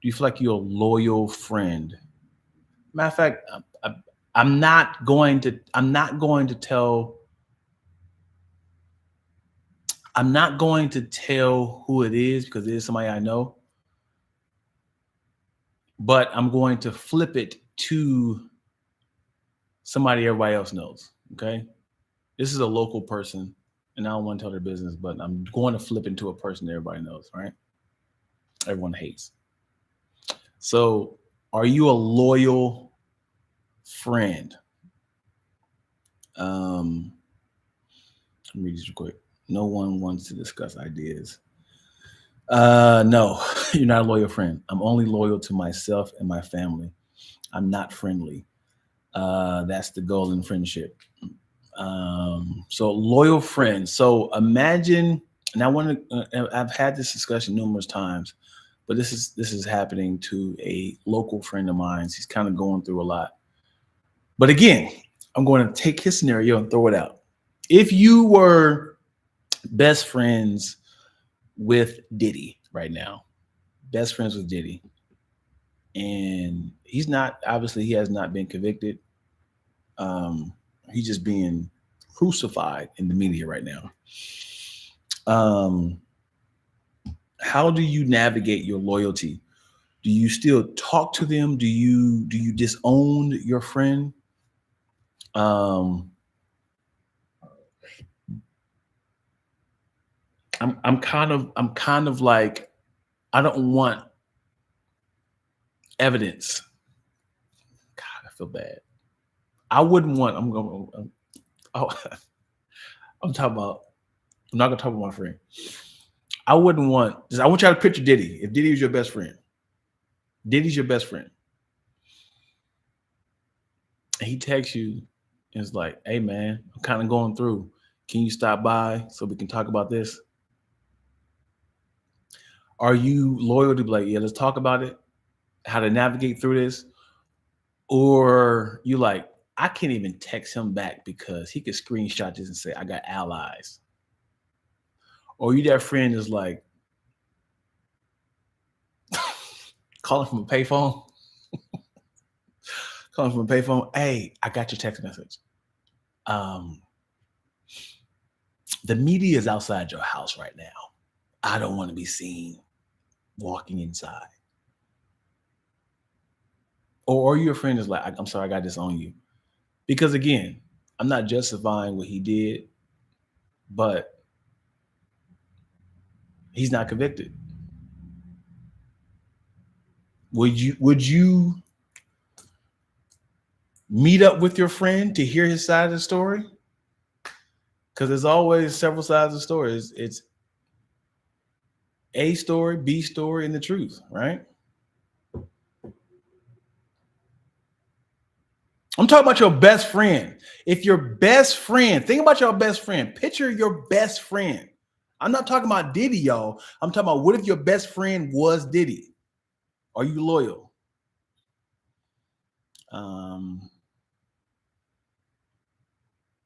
Do you feel like you're a loyal friend? Matter of fact, I'm not going to. I'm not going to tell. I'm not going to tell who it is because it is somebody I know. But I'm going to flip it to somebody everybody else knows. Okay, this is a local person, and I don't want to tell their business, but I'm going to flip into a person that everybody knows. Right? Everyone hates. So, are you a loyal friend? Um, Let me read this real quick. No one wants to discuss ideas. No, you're not a loyal friend. I'm only loyal to myself and my family. I'm not friendly. That's the goal in friendship. So loyal friends. So imagine, and I want to. I've had this discussion numerous times, but this is happening to a local friend of mine. He's kind of going through a lot. But again, I'm going to take his scenario and throw it out. If you were best friends with Diddy right now, best friends with Diddy, and he's not, obviously he has not been convicted. Um, he's just being crucified in the media right now. Um, how do you navigate your loyalty? Do you still talk to them? Do you disown your friend? Um, I'm kind of like, I don't want evidence. God, I feel bad. I wouldn't want. I'm going. Oh, I'm talking about. I'm not gonna talk about my friend. I wouldn't want. I want y'all to picture Diddy. If Diddy was your best friend, Diddy's your best friend, and he texts you and is like, "Hey man, I'm kind of going through. Can you stop by so we can talk about this?" Are you loyal to be like, "Yeah, let's talk about it, how to navigate through this," or you like, I can't even text him back because he could screenshot this and say, "I got allies," or you that friend is like calling from a payphone, calling from a payphone. Hey, I got your text message. Um, the media is outside your house right now. I don't want to be seen walking inside. Or your friend is like, I'm sorry, I got this on you. Because again, I'm not justifying what he did, but he's not convicted. Would you meet up with your friend to hear his side of the story? Because there's always several sides of the story. It's A story, B story, and the truth, right? I'm talking about your best friend. If your best friend, think about your best friend. Picture your best friend. I'm not talking about Diddy, y'all. I'm talking about what if your best friend was Diddy? Are you loyal? Um,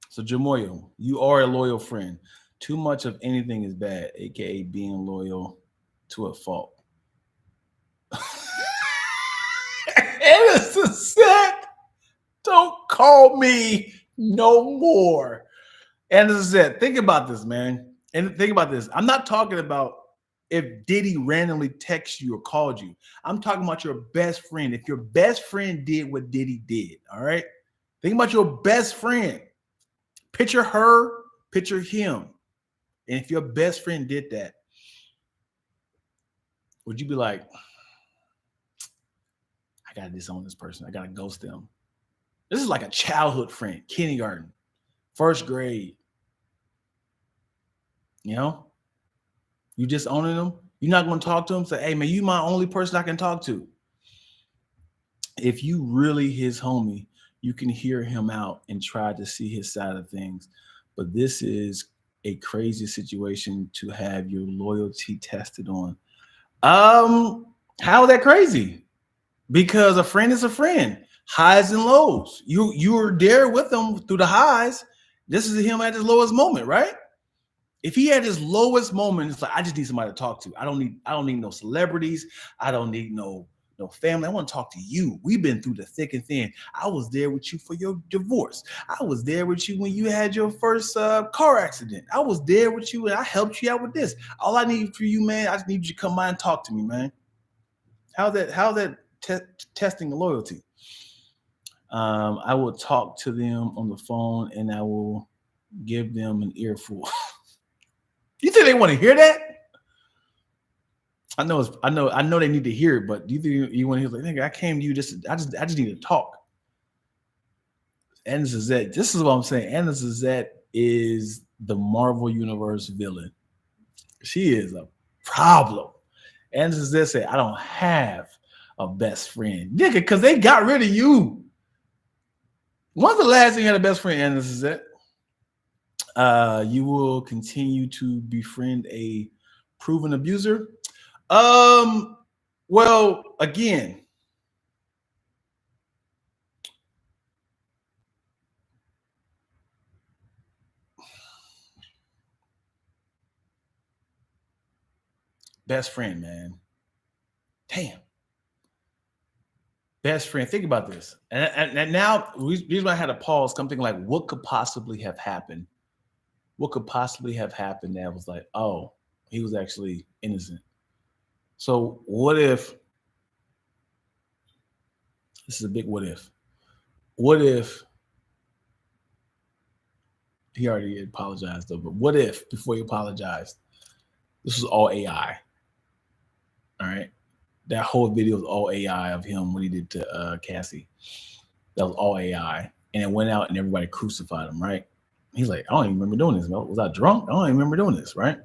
so Jamoyo, you are a loyal friend. Too much of anything is bad, aka being loyal to a fault. Innocent said, don't call me no more. And as I said, think about this, man. And think about this. I'm not talking about if Diddy randomly texts you or called you. I'm talking about your best friend. If your best friend did what Diddy did, all right? Think about your best friend. Picture her, picture him. And if your best friend did that, would you be like, I gotta disown this person. I gotta ghost them. This is like a childhood friend, kindergarten, first grade. You know, you disowning them. You're not gonna talk to them. Say, hey man, you my only person I can talk to. If you really his homie, you can hear him out and try to see his side of things. But this is a crazy situation to have your loyalty tested on. How is that crazy? Because a friend is a friend. Highs and lows. You were there with them through the highs. This is him at his lowest moment, right? If he had his lowest moment, it's like, I just need somebody to talk to. I don't need no celebrities. I don't need no family. I want to talk to you. We've been through the thick and thin. I was there with you for your divorce. I was there with you when you had your first car accident. I was there with you and I helped you out with this. All I need for you, man, I just need you to come by and talk to me, man. How's that testing the loyalty? I will talk to them on the phone and I will give them an earful. You think they want to hear that? I know they need to hear it, but do you think you want to hear like, nigga, I came to you I just need to talk. Anna Suzette, this is what I'm saying. Anna Suzette is the Marvel Universe villain. She is a problem. Anna Suzette said, I don't have a best friend. Nigga, because they got rid of you. When's the last time you had a best friend, Anna Suzette? You will continue to befriend a proven abuser. Well, again, Best friend, man. Damn. Best friend. Think about this. And now, the reason why I had to pause, I'm thinking like, what could possibly have happened? What could possibly have happened that was like, oh, he was actually innocent. So what if, this is a big what if. What if he already apologized though, but what if before he apologized, this was all AI? All right. That whole video was all AI of him what he did to Cassie. That was all AI. And it went out and everybody crucified him, right? He's like, I don't even remember doing this. Was I drunk? I don't even remember doing this, right?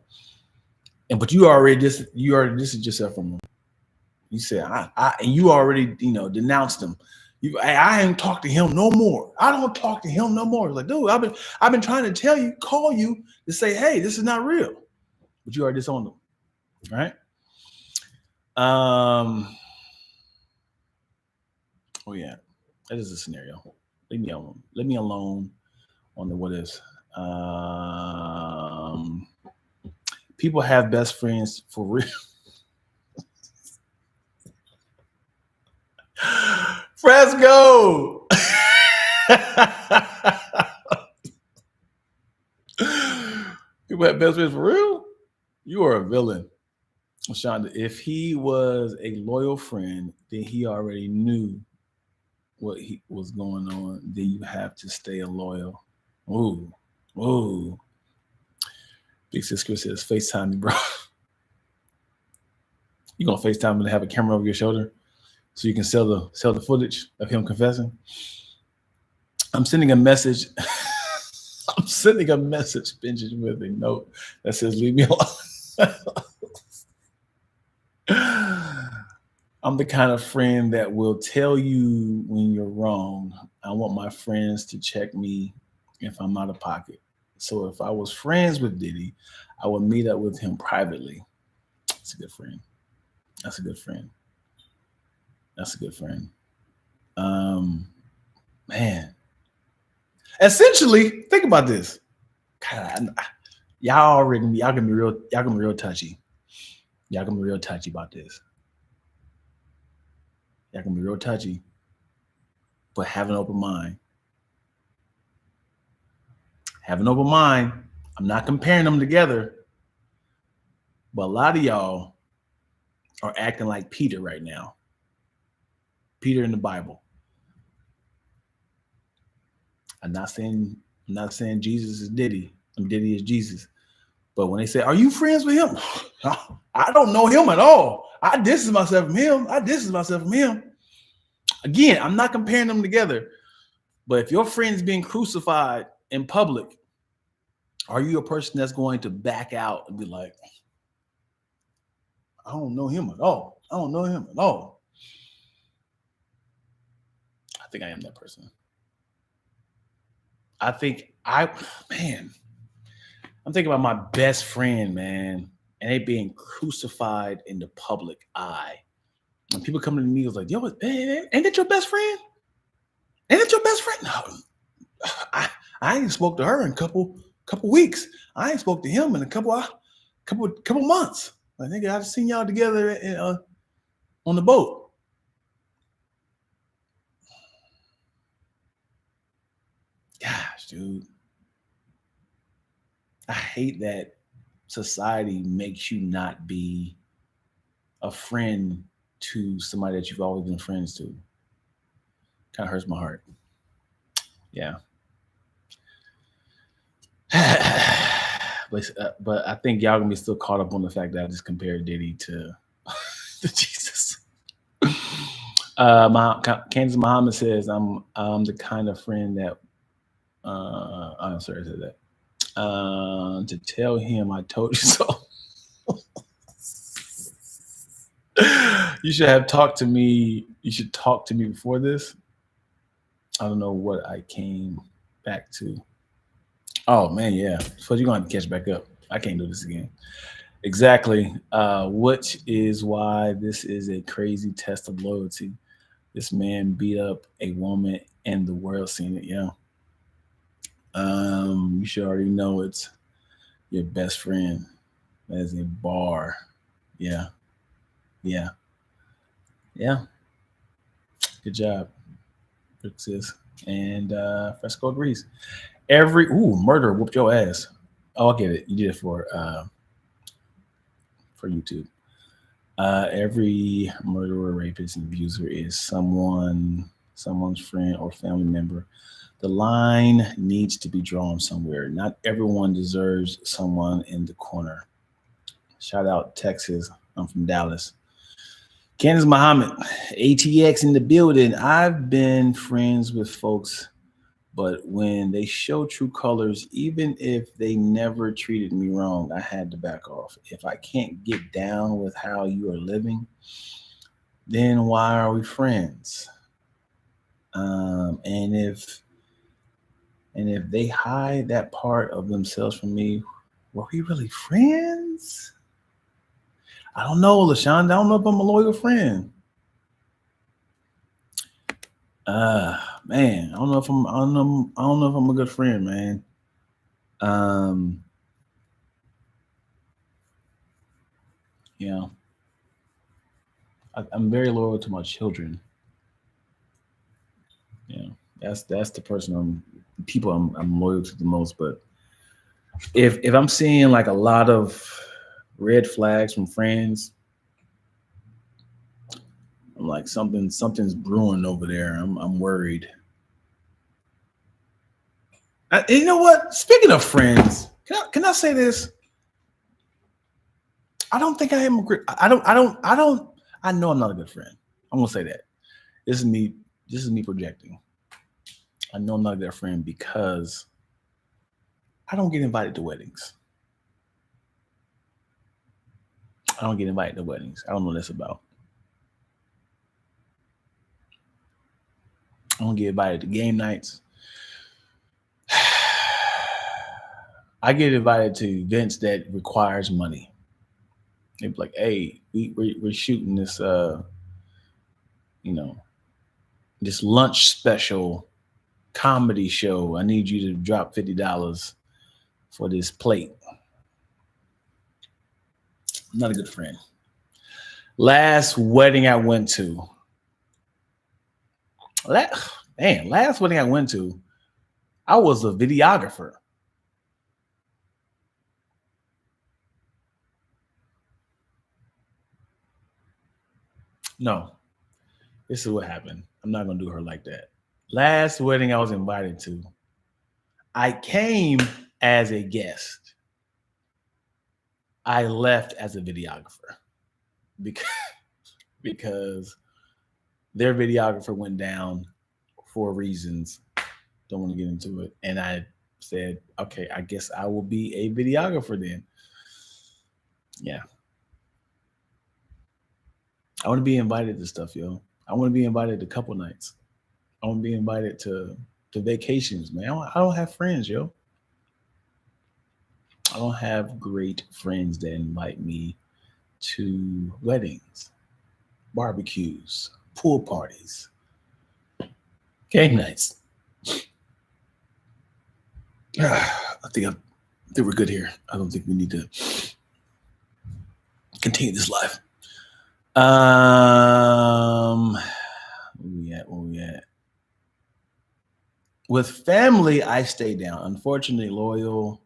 But you already distanced yourself from him. You said, and you already, denounced him. I ain't talk to him no more. I don't talk to him no more. It's like, dude, I've been trying to call you to say, hey, this is not real. But you already disowned him, right? Oh yeah, that is a scenario. Leave me alone. Let me alone on the what ifs. People have best friends for real. Fresco. People have best friends for real? You are a villain. Shonda, if he was a loyal friend, then he already knew what he was going on. Then you have to stay loyal. Ooh. Big Sis Chris says, FaceTime me, bro. You gonna FaceTime him and have a camera over your shoulder so you can sell the footage of him confessing? I'm sending a message. I'm sending a message, Benjamin, with a note that says, leave me alone. I'm the kind of friend that will tell you when you're wrong. I want my friends to check me if I'm out of pocket. So if I was friends with Diddy, I would meet up with him privately. That's a good friend. That's a good friend. That's a good friend. Man. Essentially, think about this. God, y'all gonna be real touchy. Y'all gonna be real touchy about this. Y'all gonna be real touchy, but have an open mind. Have an open mind. I'm not comparing them together, but a lot of y'all are acting like Peter right now. Peter in the Bible. I'm not saying Jesus is Diddy. Diddy is Jesus. But when they say, "Are you friends with him?" I don't know him at all. I distance myself from him. Again, I'm not comparing them together. But if your friend's being crucified in public, are you a person that's going to back out and be like, I don't know him at all. I think I am that person. I'm thinking about my best friend, man, and they being crucified in the public eye. And people coming to me was like, yo, ain't that your best friend? Ain't that your best friend? No, I ain't spoke to her in a couple weeks. I ain't spoke to him in a couple months. Like, nigga, I've seen y'all together on the boat. Gosh, dude. I hate that society makes you not be a friend to somebody that you've always been friends to. Kind of hurts my heart. Yeah. But I think y'all gonna be still caught up on the fact that I just compared Diddy to Jesus. Kansas Muhammad says, I'm the kind of friend that I'm sorry, I said that. To tell him I told you so. You should have talked to me. You should talk to me before this. I don't know what I came back to. Oh man, yeah. So you're gonna have to catch back up. I can't do this again. Exactly. Which is why this is a crazy test of loyalty. This man beat up a woman and the world seen it. Yeah. You should already know it's your best friend. That is a bar. Yeah. Yeah. Yeah. Good job, sis. And Fresco agrees. Murder whooped your ass. Oh, I get it. You did it for YouTube. Every murderer, rapist, and abuser is someone's friend or family member. The line needs to be drawn somewhere. Not everyone deserves someone in the corner. Shout out Texas. I'm from Dallas. Candace Muhammad, ATX in the building. I've been friends with folks, but when they show true colors, even if they never treated me wrong, I had to back off. If I can't get down with how you are living, then why are we friends? And if they hide that part of themselves from me, were we really friends? I don't know, LaShawn. I don't know if I'm a loyal friend. Man, I don't know if I'm a good friend, man. Um, you know, I'm very loyal to my children. You know, that's the person I'm loyal to the most. But if I'm seeing like a lot of red flags from friends, I'm like something's brewing over there. I'm worried. You know what? Speaking of friends, can I say this? I don't think I am a great. I don't. I know I'm not a good friend. I'm gonna say that. This is me. This is me projecting. I know I'm not a good friend because I don't get invited to weddings. I don't get invited to weddings. I don't know what that's about. I don't get invited to game nights. I get invited to events that requires money. They be like, "Hey, we're shooting this, you know, this lunch special comedy show. I need you to drop $50 for this plate." I'm not a good friend. Last wedding I went to, last wedding I went to, I was a videographer. No, this is what happened. I'm not gonna do her like that. Last wedding I was invited to, I came as a guest. I left as a videographer because because their videographer went down for reasons. Don't want to get into it. And I said, okay, I guess I will be a videographer then. Yeah. I want to be invited to stuff, yo. I want to be invited to couple nights. I want to be invited to vacations, man. I don't have friends, yo. I don't have great friends that invite me to weddings, barbecues, pool parties, game nights. I think we're good here. I don't think we need to continue this live. Where we at? With family, I stay down. Unfortunately, loyal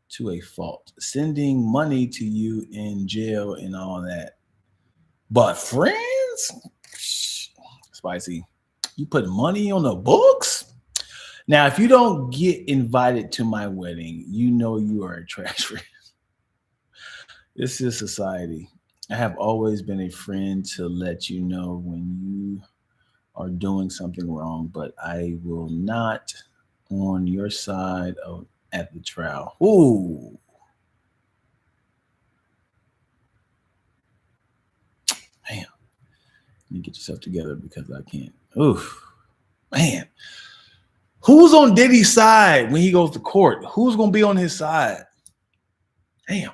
to a fault. Sending money to you in jail and all that. But friends, spicy. You put money on the books? Now, if you don't get invited to my wedding, you know you are a trash friend. This is society. I have always been a friend to let you know when you are doing something wrong, but I will not on your side of at the trial. Ooh. Man, you get yourself together because I can't. Oof. Man. Who's on Diddy's side when he goes to court? Who's gonna be on his side? Damn.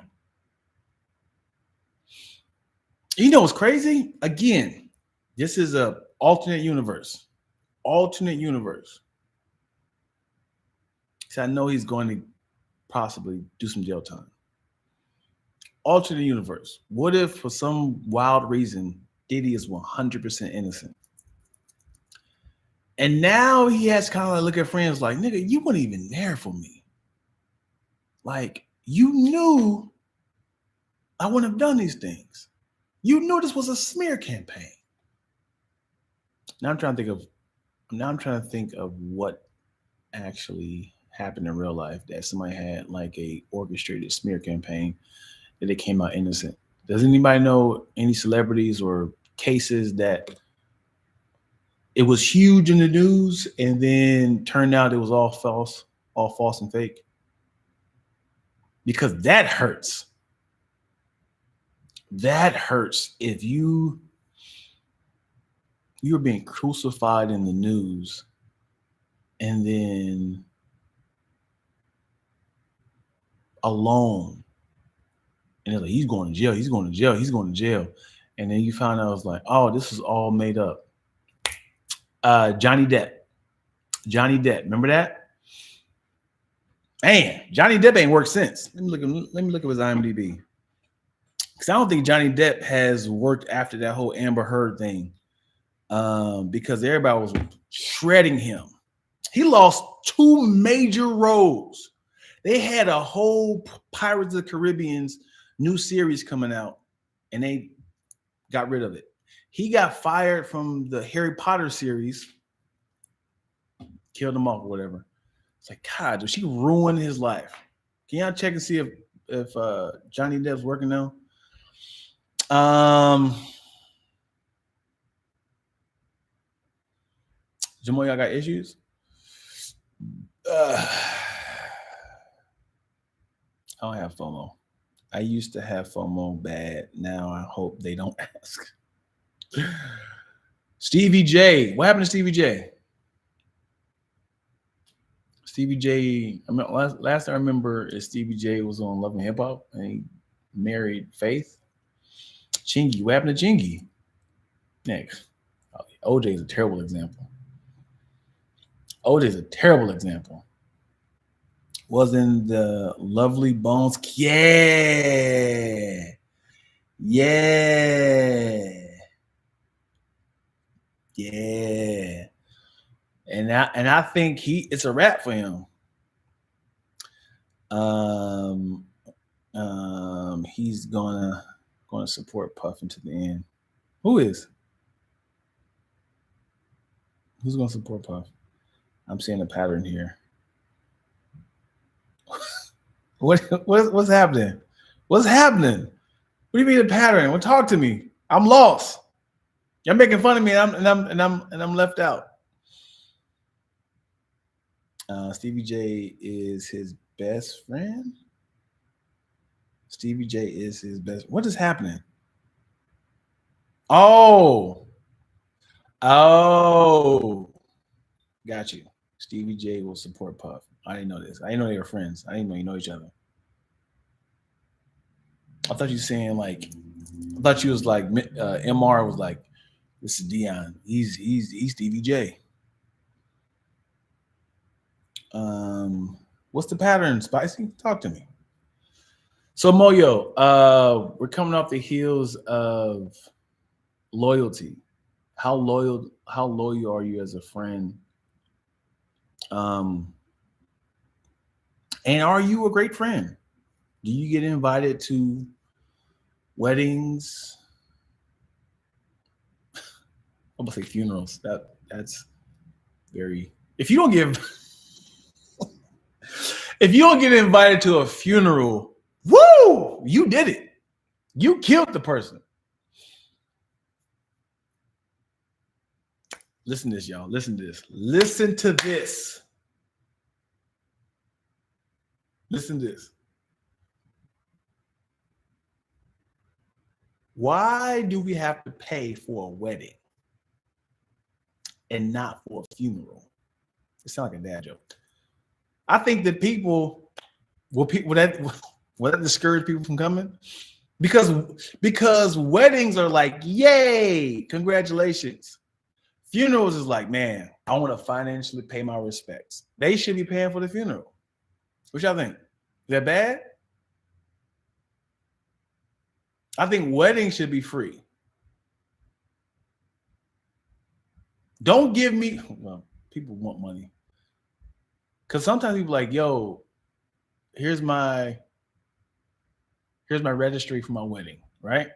You know what's crazy? Again, this is a alternate universe. Alternate universe. So I know he's going to possibly do some jail time. alternate universe. What if for some wild reason Diddy is 100% innocent? And now he has kind of like look at friends like, nigga, you weren't even there for me. Like, you knew I wouldn't have done these things. You knew this was a smear campaign. Now I'm trying to think of what actually happened in real life that somebody had like a orchestrated smear campaign that they came out innocent. Does anybody know any celebrities or cases that it was huge in the news and then turned out it was all false and fake? Because that hurts. That hurts if you're being crucified in the news and then alone. And they're like, he's going to jail, he's going to jail, he's going to jail. And then you find out it's like, oh, this is all made up. Johnny Depp. Remember that? Man, Johnny Depp ain't worked since. Let me look at his IMDb. Because I don't think Johnny Depp has worked after that whole Amber Heard thing. Because everybody was shredding him. He lost 2 major roles. They had a whole Pirates of the Caribbean's new series coming out, and they got rid of it. He got fired from the Harry Potter series, killed him off or whatever. It's like, God, did she ruin his life? Can y'all check and see if Johnny Depp's working now? Jamal, y'all got issues? I don't have FOMO. I used to have FOMO bad. Now I hope they don't ask. Stevie J. What happened to Stevie J? Stevie J, I mean, last I remember is Stevie J was on Love and Hip Hop and he married Faith. Chingy. What happened to Chingy? Next. OJ is a terrible example. Was in the Lovely Bones. Yeah. And I think it's a wrap for him. He's gonna support Puff until the end. Who's gonna support Puff? I'm seeing a pattern here. What's happening? What's happening? What do you mean a pattern? Well, talk to me. I'm lost. You're making fun of me, and I'm left out. Stevie J is his best friend. Stevie J is his best. What is happening? Oh, got you. Stevie J will support Puff. I didn't know this. I didn't know they were friends. I didn't know you know each other. I thought you were saying like, I thought you was like, MR was like, this is Dion. He's Stevie J. What's the pattern, Spicy? Talk to me. So Moyo, we're coming off the heels of loyalty. How loyal are you as a friend? And are you a great friend? Do you get invited to weddings? I'm gonna say funerals. That's very. If you don't get invited to a funeral, woo! You did it. You killed the person. Listen to this, y'all. Listen to this. Listen to this. Listen to this. Why do we have to pay for a wedding and not for a funeral? It sounds like a dad joke. I think that will that discourage people from coming? Because weddings are like, yay, congratulations. Funerals is like, man, I want to financially pay my respects. They should be paying for the funeral. What y'all think? Is that bad? I think weddings should be free. Don't give me, well, people want money. Because sometimes people like, yo, here's my registry for my wedding, right?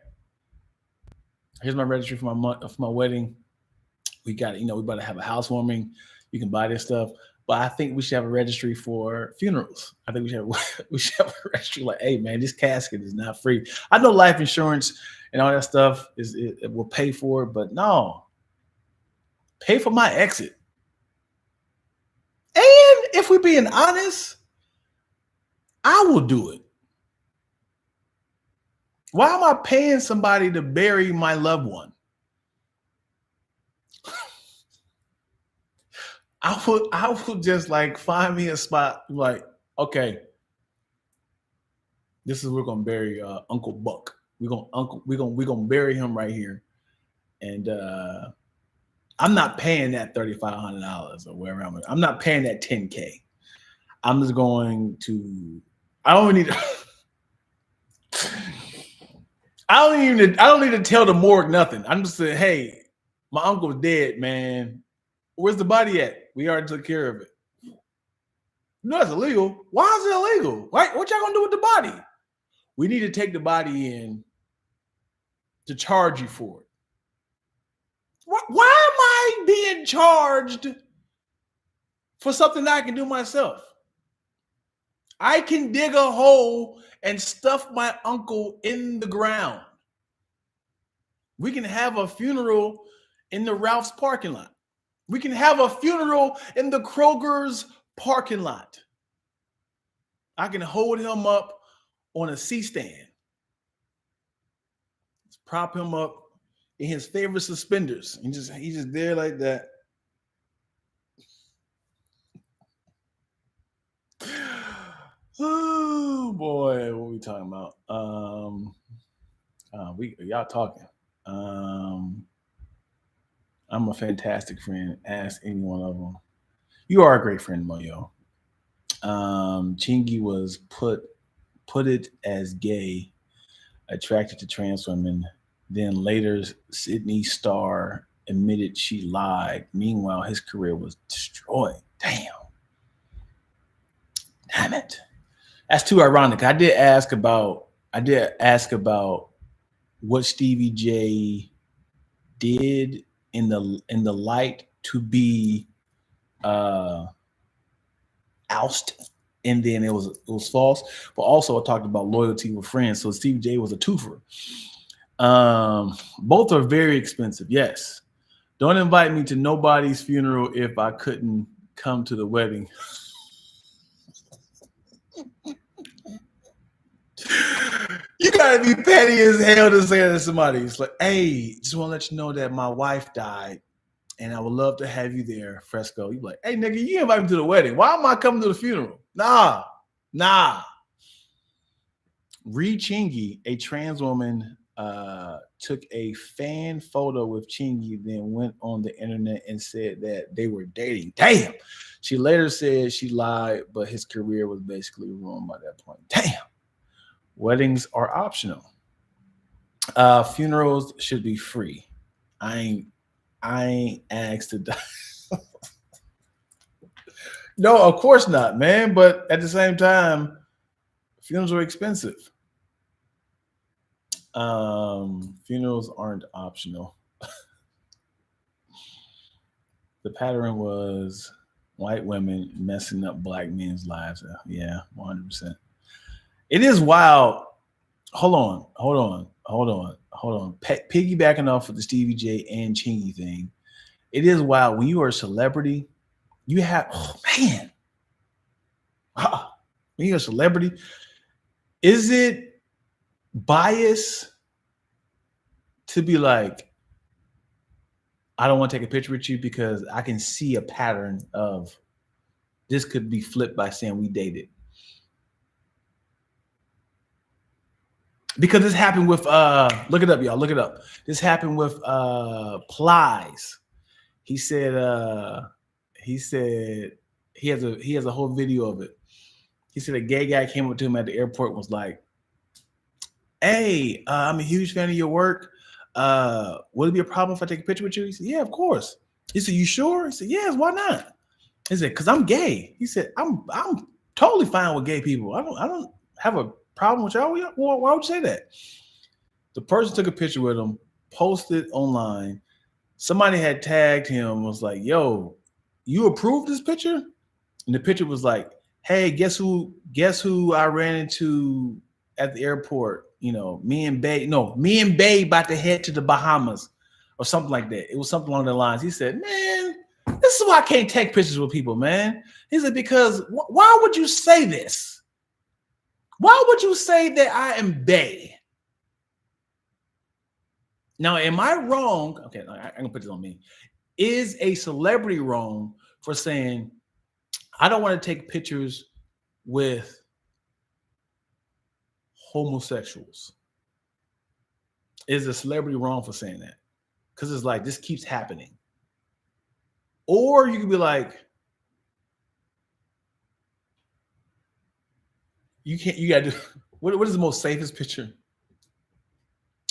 Here's my registry for my wedding. We got, we about to have a housewarming. You can buy this stuff. But I think we should have a registry for funerals. I think we should have a registry like, hey man, this casket is not free. I know life insurance and all that stuff it will pay for it, but no, pay for my exit. And if we're being honest, I will do it. Why am I paying somebody to bury my loved one? I would just like find me a spot like, okay, this is we're gonna bury Uncle Buck. We're gonna bury him right here. And I'm not paying that $3,500 or wherever I'm not paying that $10K. I'm just going to I don't need I don't need to tell the morgue nothing. I'm just saying, hey, my uncle's dead, man. Where's the body at? We already took care of it. No, it's illegal. Why is it illegal? What y'all gonna do with the body? We need to take the body in to charge you for it. Why am I being charged for something that I can do myself? I can dig a hole and stuff my uncle in the ground. We can have a funeral in the Ralph's parking lot. We can have a funeral in the Kroger's parking lot. I can hold him up on a C-stand. Just prop him up in his favorite suspenders. He's just there like that. Oh boy, what are we talking about? Y'all talking. I'm a fantastic friend. Ask any one of them. You are a great friend, Moyo. Chingy was put it as gay, attracted to trans women. Then later, Sydney Starr admitted she lied. Meanwhile, his career was destroyed. Damn it. That's too ironic. I did ask about what Stevie J did in the light to be ousted, and then it was false. But also I talked about loyalty with friends. So Stevie J was a twofer. Both are very expensive. Yes. Don't invite me to nobody's funeral if I couldn't come to the wedding. You gotta be petty as hell to say that to somebody. It's like, hey, just want to let you know that my wife died, and I would love to have you there, Fresco. You like, hey, nigga, you invite me to the wedding. Why am I coming to the funeral? Nah. Ree Chingy, a trans woman, took a fan photo with Chingy, then went on the internet and said that they were dating. Damn. She later said she lied, but his career was basically ruined by that point. Damn. Weddings are optional. Funerals should be free. I ain't asked to die. No, of course not, man. But at the same time, funerals are expensive. Funerals aren't optional. The pattern was white women messing up black men's lives. Yeah, 100%. It is wild. Hold on. Piggybacking off of the Stevie J and Chingy thing, it is wild. When you are a celebrity, you have, when you're a celebrity, is it bias to be like, I don't want to take a picture with you because I can see a pattern of this could be flipped by saying we dated? Because this happened with look it up, y'all. Look it up. This happened with Plies. He said he has a whole video of it. He said a gay guy came up to him at the airport and was like, Hey, I'm a huge fan of your work. Would it be a problem if I take a picture with you? He said, yeah, of course. He said, you sure? He said, yes, why not? He said, because I'm gay. He said, I'm totally fine with gay people. I don't have a problem with y'all. Why would you say that? The person took a picture with him, posted online. Somebody had tagged him, was like, yo, you approved this picture? And the picture was like, hey, guess who I ran into at the airport? You know, me and Bay about to head to the Bahamas or something like that. It was something along the lines. He said, man, this is why I can't take pictures with people, man. He said, because why would you say this? Why would you say that I am Bay? Now, am I wrong? Okay, I'm gonna put this on me. Is a celebrity wrong for saying, I don't want to take pictures with homosexuals? Is a celebrity wrong for saying that? Because it's like this keeps happening. Or you could be like, you gotta do what is the most safest picture?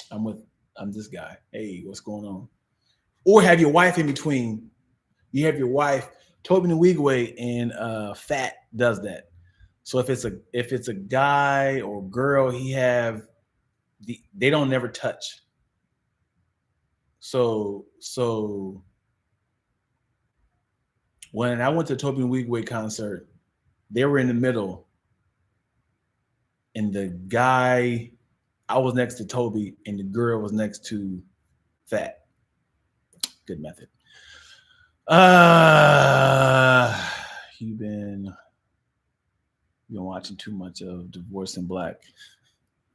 I'm this guy. Hey, what's going on? Or have your wife in between. You have your wife, Toby Nwigwe, and Fat does that. So if it's a guy or girl, they don't never touch. So when I went to Toby Nwigwe concert, they were in the middle, and the guy, I was next to Toby, and the girl was next to Fat. Good method. You've been watching too much of Divorce in Black.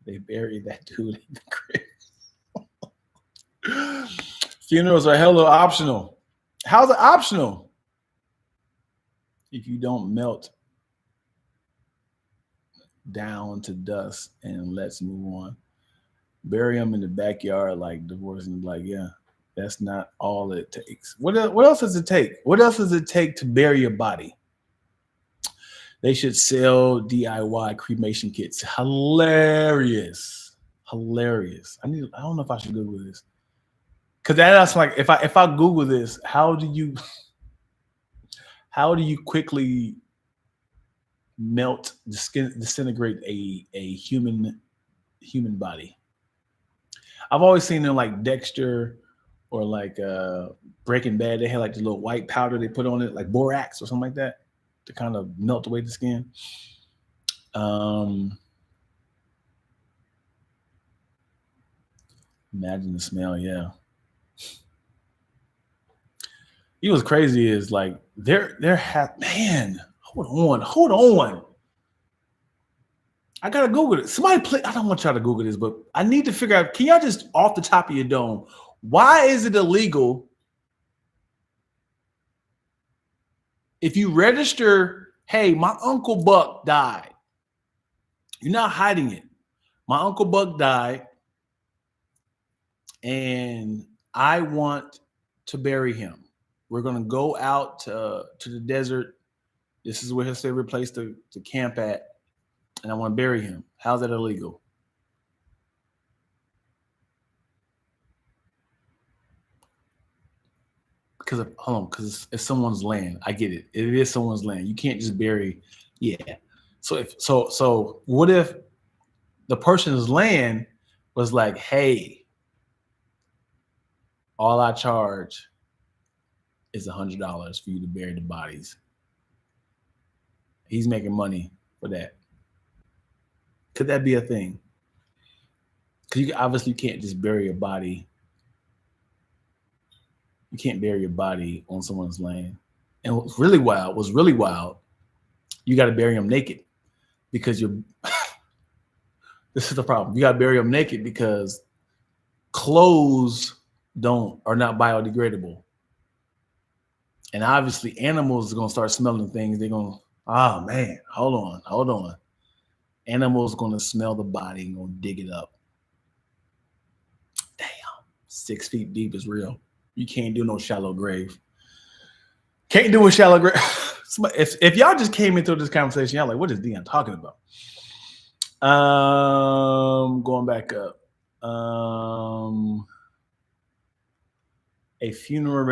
They buried that dude in the grave. Funerals are hella optional. How's it optional? If you don't melt down to dust and let's move on. Bury them in the backyard like Divorce in Black. Yeah, that's not all it takes. What else does it take? What else does it take to bury your body? They should sell DIY cremation kits. Hilarious. I don't know if I should Google this. Cause that's like if I Google this, how do you quickly melt, disintegrate a human body? I've always seen them like Dexter or like Breaking Bad. They had like the little white powder they put on it, like borax or something like that, to kind of melt away the skin. Imagine the smell, yeah. You know what's crazy is like man, hold on. I gotta Google it. Somebody play. I don't want y'all to Google this, but I need to figure out. Can y'all just off the top of your dome, why is it illegal if you register? Hey, my Uncle Buck died. You're not hiding it. My Uncle Buck died, and I want to bury him. We're gonna go out to the desert. This is where his favorite place to camp at, and I want to bury him. How's that illegal? Because it's someone's land. I get it. It is someone's land. You can't just bury. Yeah. So what if the person's land was like, hey, all I charge is $100 for you to bury the bodies. He's making money for that. Could that be a thing? Because you obviously can't just bury a body. You can't bury your body on someone's land. And what's really wild, you got to bury them naked because you're. This is the problem. You got to bury them naked because clothes are not biodegradable. And obviously animals are going to start smelling things. They're going to, oh man, hold on. Animals going to smell the body and going to dig it up. Damn, 6 feet deep is real. You can't do no shallow grave. Can't do a shallow grave. If y'all just came into this conversation, y'all like, what is Dion talking about? Going back up. A funeral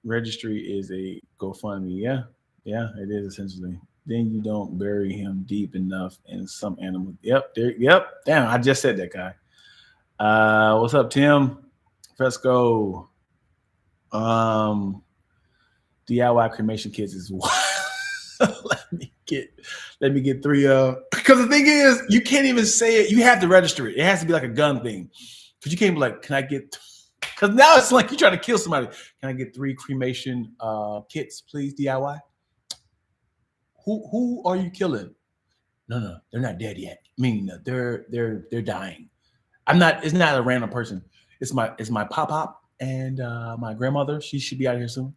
registry is a GoFundMe. Yeah, yeah, it is essentially. Then you don't bury him deep enough in some animal. Yep, there. Yep. Damn, I just said that guy. What's up, Tim? Fresco. Um, DIY cremation kits is wild. let me get three because the thing is you can't even say it. You have to register it. It has to be like a gun thing. Because you can't be like, can I get because now it's like you're trying to kill somebody. Can I get 3 cremation kits, please, DIY? Who are you killing? No, they're not dead yet. I mean, they're dying. I'm not. It's not a random person. It's my pop and my grandmother. She should be out here soon.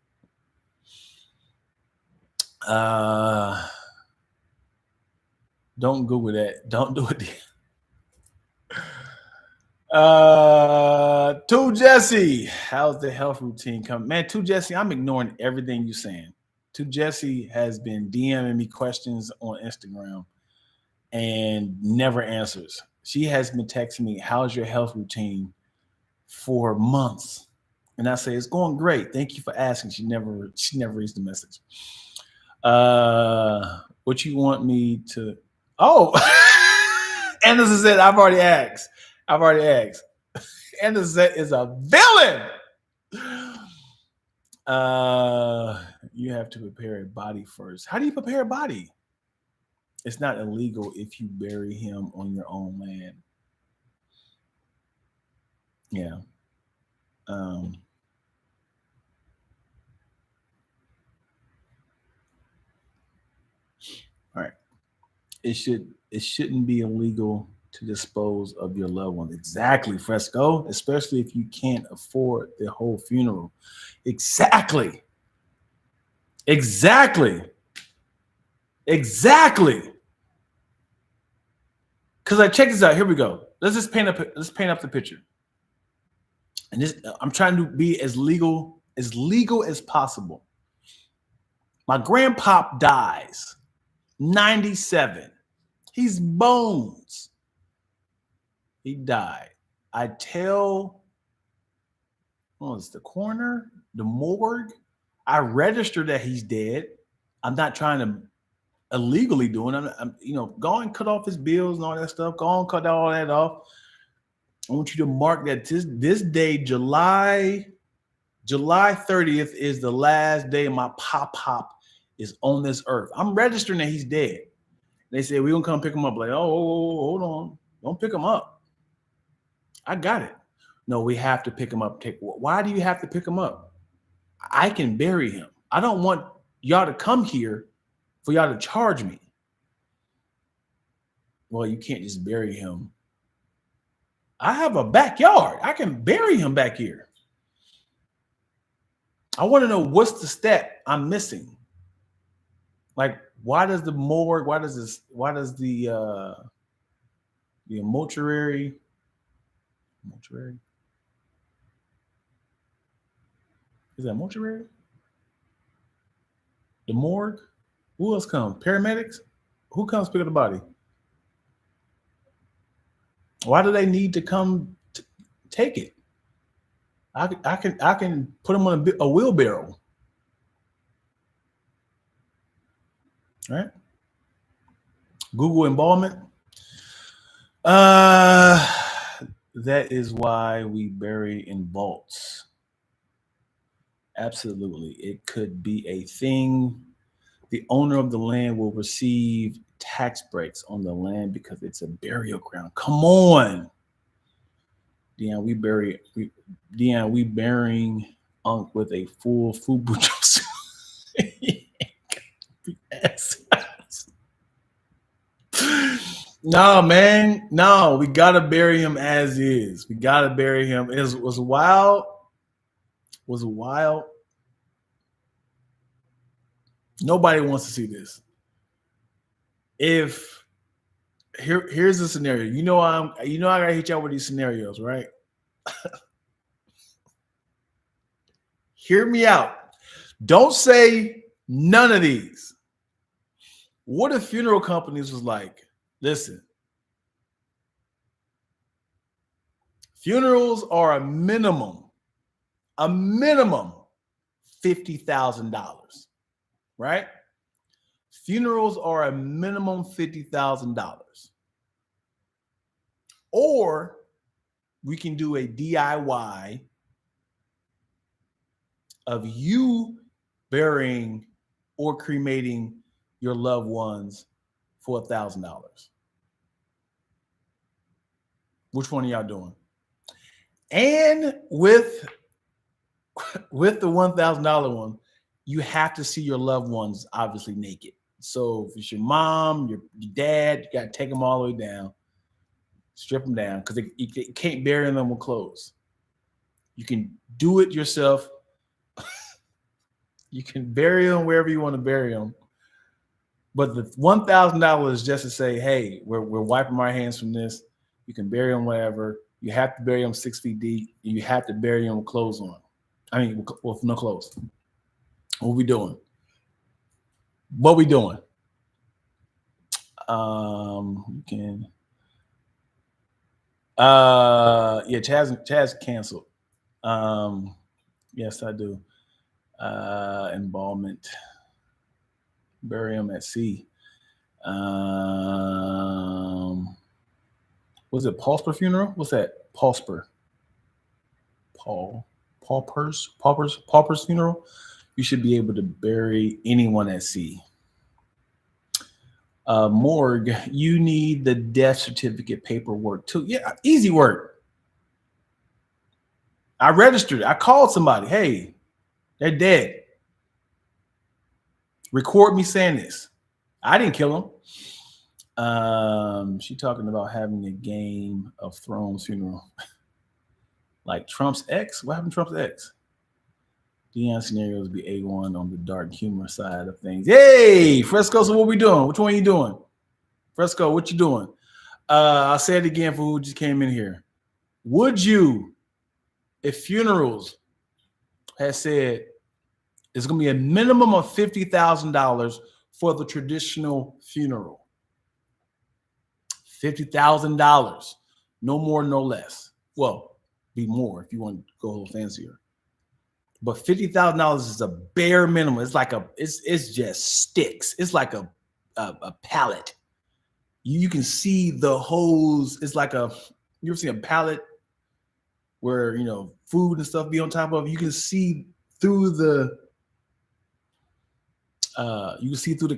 Don't Google that. Don't do it. To Jesse, how's the health routine coming? Man, to Jesse, I'm ignoring everything you're saying. To Jesse has been DMing me questions on Instagram and never answers. She has been texting me, how's your health routine for months? And I say, it's going great. Thank you for asking. She never reads the message. What you want me to? Oh, Anderson said, I've already asked. Anderson is a villain. You have to prepare a body first. How do you prepare a body? It's not illegal if you bury him on your own land. Yeah. All right. It shouldn't be illegal to dispose of your loved ones. Exactly, Fresco. Especially if you can't afford the whole funeral. Exactly. Because I check this out. Here we go. Let's paint up the picture. And this, I'm trying to be as legal as possible. My grandpop dies, 97. He's bones. He died. I tell, it's the coroner, the morgue. I register that he's dead. I'm not trying to illegally do it. I'm go and cut off his bills and all that stuff. Go and cut all that off. I want you to mark that this day, July 30th, is the last day my pop is on this earth. I'm registering that he's dead. They say, we're going to come pick him up. Like, oh, hold on. Don't pick him up. I got it. No, we have to pick him up. Why do you have to pick him up? I can bury him. I don't want y'all to come here for y'all to charge me. Well, you can't just bury him. I have a backyard. I can bury him back here. I want to know what's the step I'm missing. Like, why does the morgue, why does the mortuary, is that mortuary? The morgue? Who else comes? Paramedics? Who comes pick up the body? Why do they need to come take it? I can put them on a wheelbarrow. All right. Google involvement. That is why we bury in vaults. Absolutely. It could be a thing. The owner of the land will receive tax breaks on the land because it's a burial ground. Come on. We burying Unc with a full FUBU juice. No, man. No, we gotta bury him as is. We gotta bury him. It was wild. Nobody wants to see this. Here's the scenario. I gotta hit y'all with these scenarios, right? Hear me out. Don't say none of these. What if funeral companies was like, listen, Funerals are a minimum $50,000, right? Funerals are a minimum $50,000. Or we can do a DIY of you burying or cremating your loved ones for $1,000. Which one are y'all doing? And with the $1,000 one, you have to see your loved ones obviously naked. So if it's your mom, your dad, you got to take them all the way down, strip them down, because you can't bury them with clothes. You can do it yourself. You can bury them wherever you want to bury them. But the $1,000 is just to say, hey, we're wiping our hands from this. You can bury them wherever. You have to bury them 6 feet deep, and you have to bury them with clothes on. I mean, with no clothes. What we doing? We can. Yeah, Chaz canceled. Yes, I do. Embalmment. Bury them at sea. Was it Paulsper funeral? What's that? Paulsper. Pauper's funeral. You should be able to bury anyone at sea. Morgue, you need the death certificate paperwork too. Yeah, easy work. I registered. I called somebody. Hey, they're dead. Record me saying this. I didn't kill them. She talking about having a Game of Thrones funeral. Like Trump's ex? What happened to Trump's ex? Deion scenarios be A1 on the dark humor side of things. Hey, Fresco, so what we doing? Which one are you doing? Fresco, what you doing? I'll say it again for who just came in here. Would you, if funerals has said it's going to be a minimum of $50,000 for the traditional funeral? $50,000. No more, no less. Well, be more if you want to go a little fancier. But $50,000 is a bare minimum. It's like it's just sticks. It's like a pallet. You can see the hose. It's like you ever see a pallet where food and stuff be on top of? You can see through the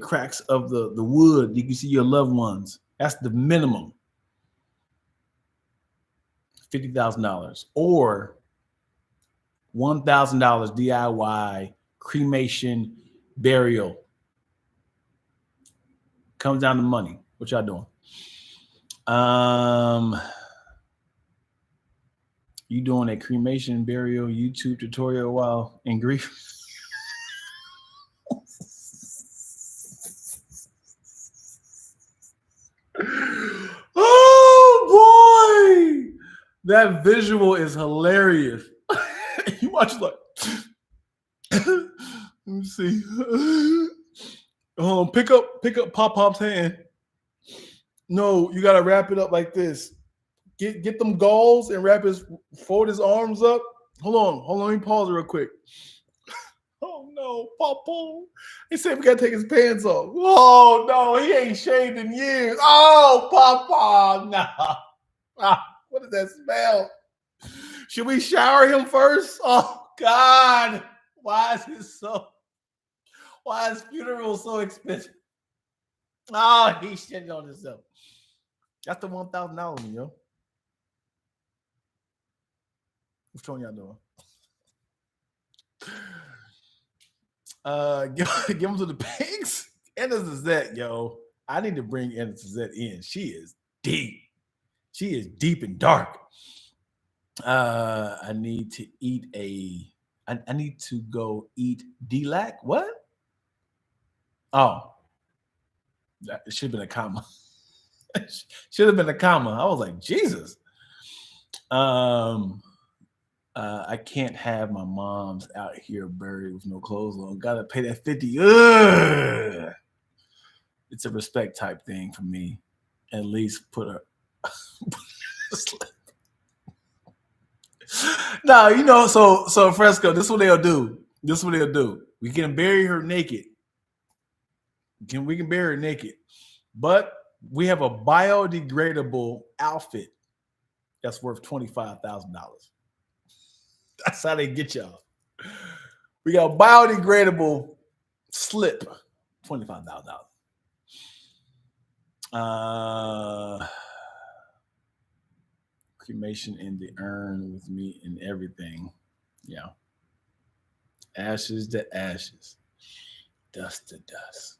cracks of the wood. You can see your loved ones. That's the minimum. $50,000 or $1,000 DIY cremation burial. Comes down to money. What y'all doing? You doing a cremation burial YouTube tutorial while in grief? Oh boy, that visual is hilarious. You watch like, let me see. Pick up Pop-Pop's hand. No, you gotta wrap it up like this. Get them galls and fold his arms up. Hold on. Let me pause it real quick. Oh no, Papa. He said we gotta take his pants off. Oh no, he ain't shaved in years. Oh, Papa, no. What does that smell? Should we shower him first? Oh God, why is funeral so expensive? Oh, he's shitting on himself. That's the $1,000, yo. Which one y'all doing? Give them to the pigs. Anna Zazette, yo. I need to bring Anna Zazette in. She is deep. She is deep and dark. I need to eat I need to go eat D-Lac. What? Oh, that should have been a comma. Should have been a comma. I was like, Jesus. I can't have my mom's out here buried with no clothes on. Gotta pay that 50. Ugh. It's a respect type thing for me. At least put a No, you know, so Fresco, this is what they'll do. This is what they'll do. We can bury her naked. We can bury her naked. But we have a biodegradable outfit that's worth $25,000. That's how they get y'all. We got a biodegradable slip, $25,000. Cremation in the urn with me and everything. Yeah. Ashes to ashes. Dust to dust.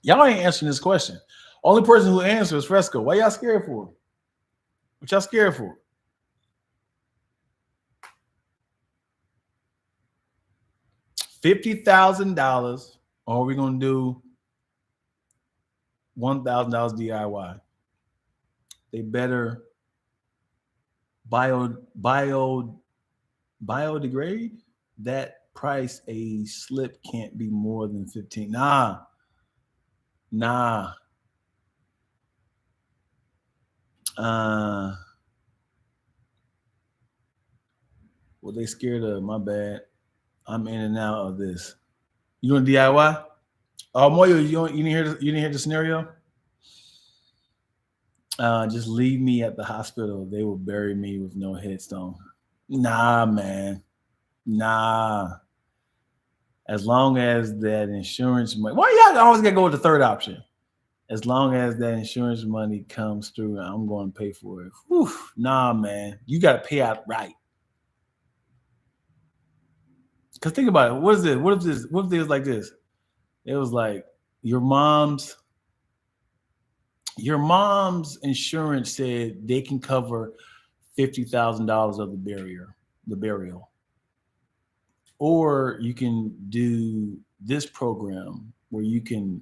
Y'all ain't answering this question. Only person who answers is Fresco. Why y'all scared for? What y'all scared for? $50,000, or are we gonna do $1,000 DIY? They better biodegrade. That price, a slip can't be more than 15. Nah. What they scared of? My bad. I'm in and out of this. You doing DIY? Oh, Moyo, you didn't hear the scenario? Just leave me at the hospital. They will bury me with no headstone. Nah, man. Nah. As long as that insurance money. Why y'all always gotta go with the third option? As long as that insurance money comes through, I'm going to pay for it. Whew, nah, man. You got to pay out right. Because think about it. What is this? What if it was like this? It was like your mom's insurance said they can cover $50,000 of the burial. Or you can do this program where you can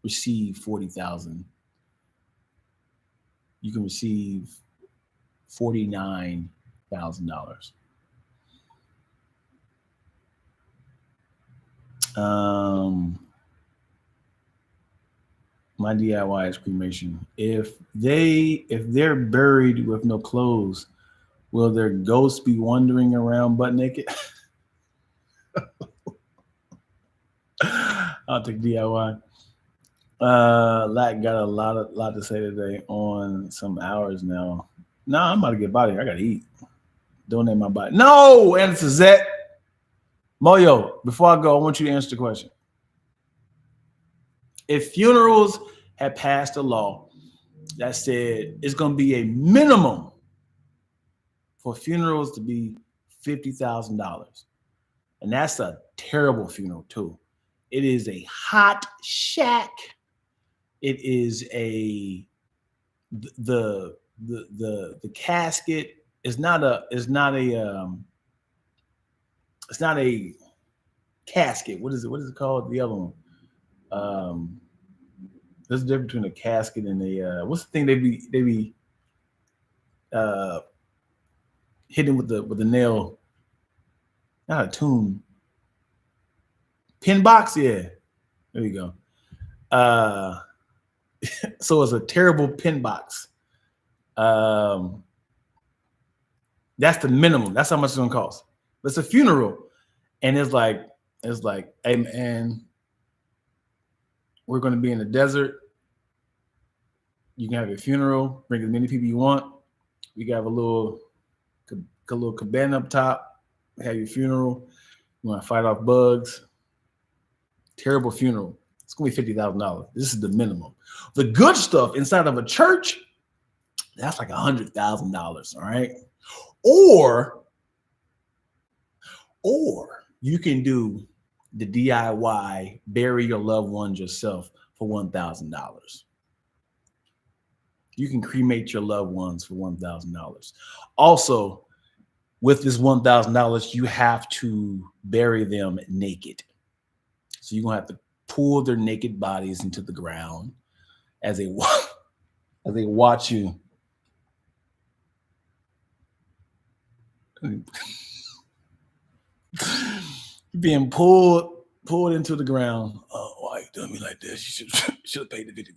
receive 40,000. You can receive $49,000. My DIY is cremation. If they're buried with no clothes, will their ghosts be wandering around butt naked? I'll take DIY. Lack got a lot to say today on some hours now. No, I'm about to get out of here. I gotta eat. Donate my body. No, Anderson Zet. Moyo, before I go, I want you to answer the question. If funerals had passed a law that said it's going to be a minimum for funerals to be $50,000, and that's a terrible funeral too. It is a hot shack. It is the casket is not a casket. What is it called? The other one. There's a difference between a casket and a what's the thing they be hitting with the nail? Not a tomb. Pin box, yeah. There you go. So it's a terrible pin box. That's the minimum. That's how much it's gonna cost. But it's a funeral, and it's like, hey man, we're gonna be in the desert. You can have your funeral, bring as many people you want. We got a little cabana up top. Have your funeral. You want to fight off bugs. Terrible funeral. It's gonna be $50,000. This is the minimum. The good stuff inside of a church, that's like $100,000. All right. Or you can do the DIY, bury your loved ones yourself for $1,000. You can cremate your loved ones for $1,000. Also, with this $1,000, you have to bury them naked. So you're gonna have to pull their naked bodies into the ground as they watch you. Being pulled into the ground. Oh, why you doing me like this? You should have paid the $50,000.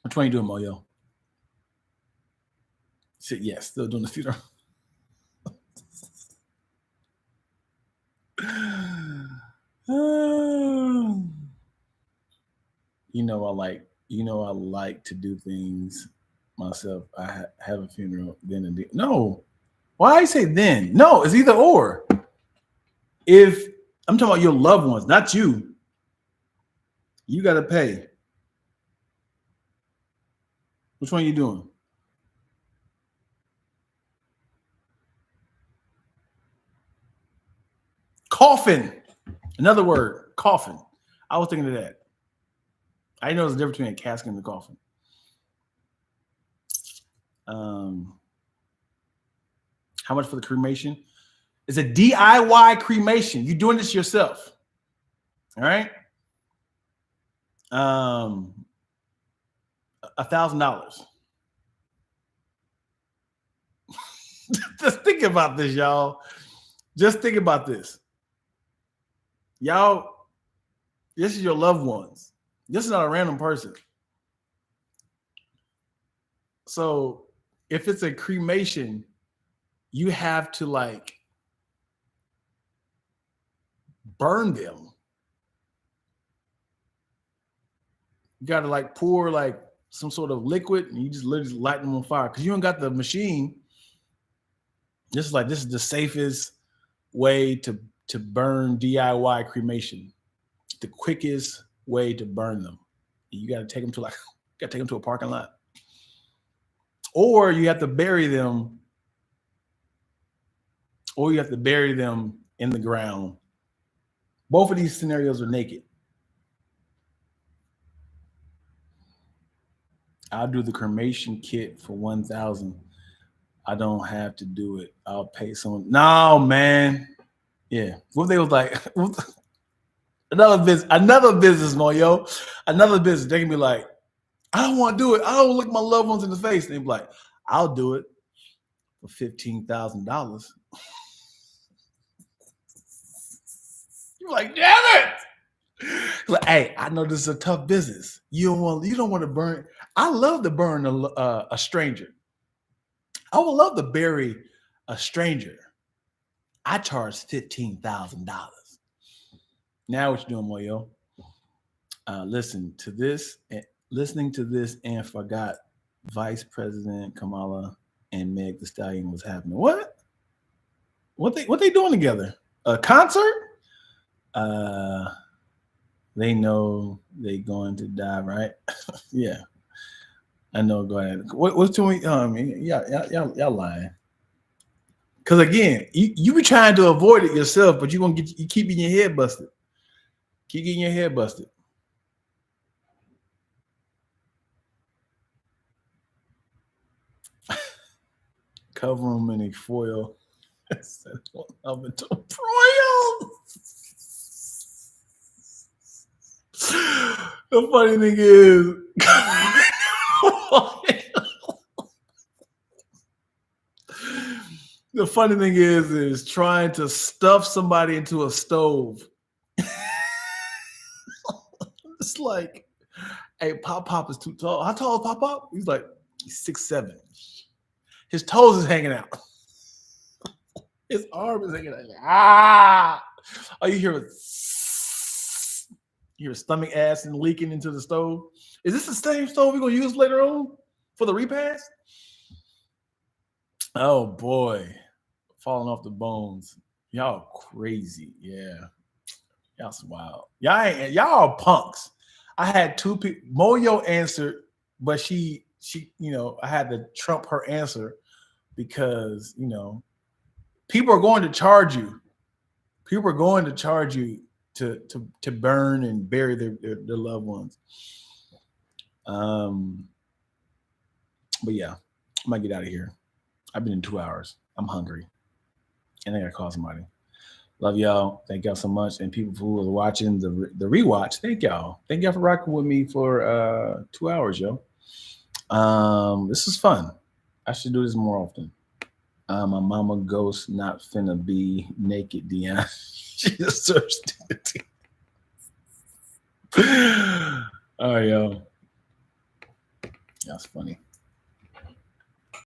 Which one you doing, Moyo? Said yes, still doing the funeral. You know I like to do things myself. I have a funeral then and then. No, why I say then? No, it's either or. If I'm talking about your loved ones, not you, you got to pay. Which one are you doing? Coffin. Another word, coffin. I was thinking of that. I didn't know there's a difference between a casket and a coffin. How much for the cremation? It's a DIY cremation. You're doing this yourself. All right. $1,000. Just think about this, y'all. Just think about this. Y'all, this is your loved ones. This is not a random person. So if it's a cremation, you have to like burn them. You got to like pour like some sort of liquid and you just literally light them on fire because you don't got the machine. This is the safest way to burn DIY cremation. The quickest way to burn them. You got to take them to a parking lot. Or you have to bury them. Or you have to bury them in the ground. Both of these scenarios are naked. I'll do the cremation kit for $1,000. I don't have to do it. I'll pay someone. No, man. Yeah. What if they was like another business, Moyo. Another business. They can be like, I don't want to do it. I don't look my loved ones in the face. And they be like, I'll do it for $15,000. You're like, damn it. Like, hey, I know this is a tough business. You don't want to burn. I love to burn a stranger. I would love to bury a stranger. I charge $15,000. Now what you doing, Moyo? Listening to this and forgot Vice President Kamala and Meg Thee Stallion was happening. What they doing together? A concert? They know they going to die, right? Yeah. I know. Go ahead. What's doing? Y'all lying. Because again, you be trying to avoid it yourself, but you keep getting your head busted. Keep getting your head busted. Cover them in a foil. The funny thing is, the funny thing is trying to stuff somebody into a stove. It's like, hey, Pop is too tall. How tall is Pop? He's like 6'7". His toes is hanging out. His arm is hanging out. Ah! Oh, you hear your stomach acid leaking into the stove. Is this the same stove we're gonna use later on for the repast? Oh boy, falling off the bones. Y'all crazy, yeah. Y'all wild. Y'all are punks. I had two people. Moyo answered, but she, I had to trump her answer because people are going to charge you. People are going to charge you to burn and bury their loved ones. But yeah, I might get out of here. I've been in 2 hours. I'm hungry, and I gotta call somebody. Love y'all. Thank y'all so much. And people who are watching the rewatch, thank y'all. Thank y'all for rocking with me for 2 hours, yo. This is fun. I should do this more often. My mama ghost not finna be naked, Dion. She just searched it. Oh, yo. That's funny.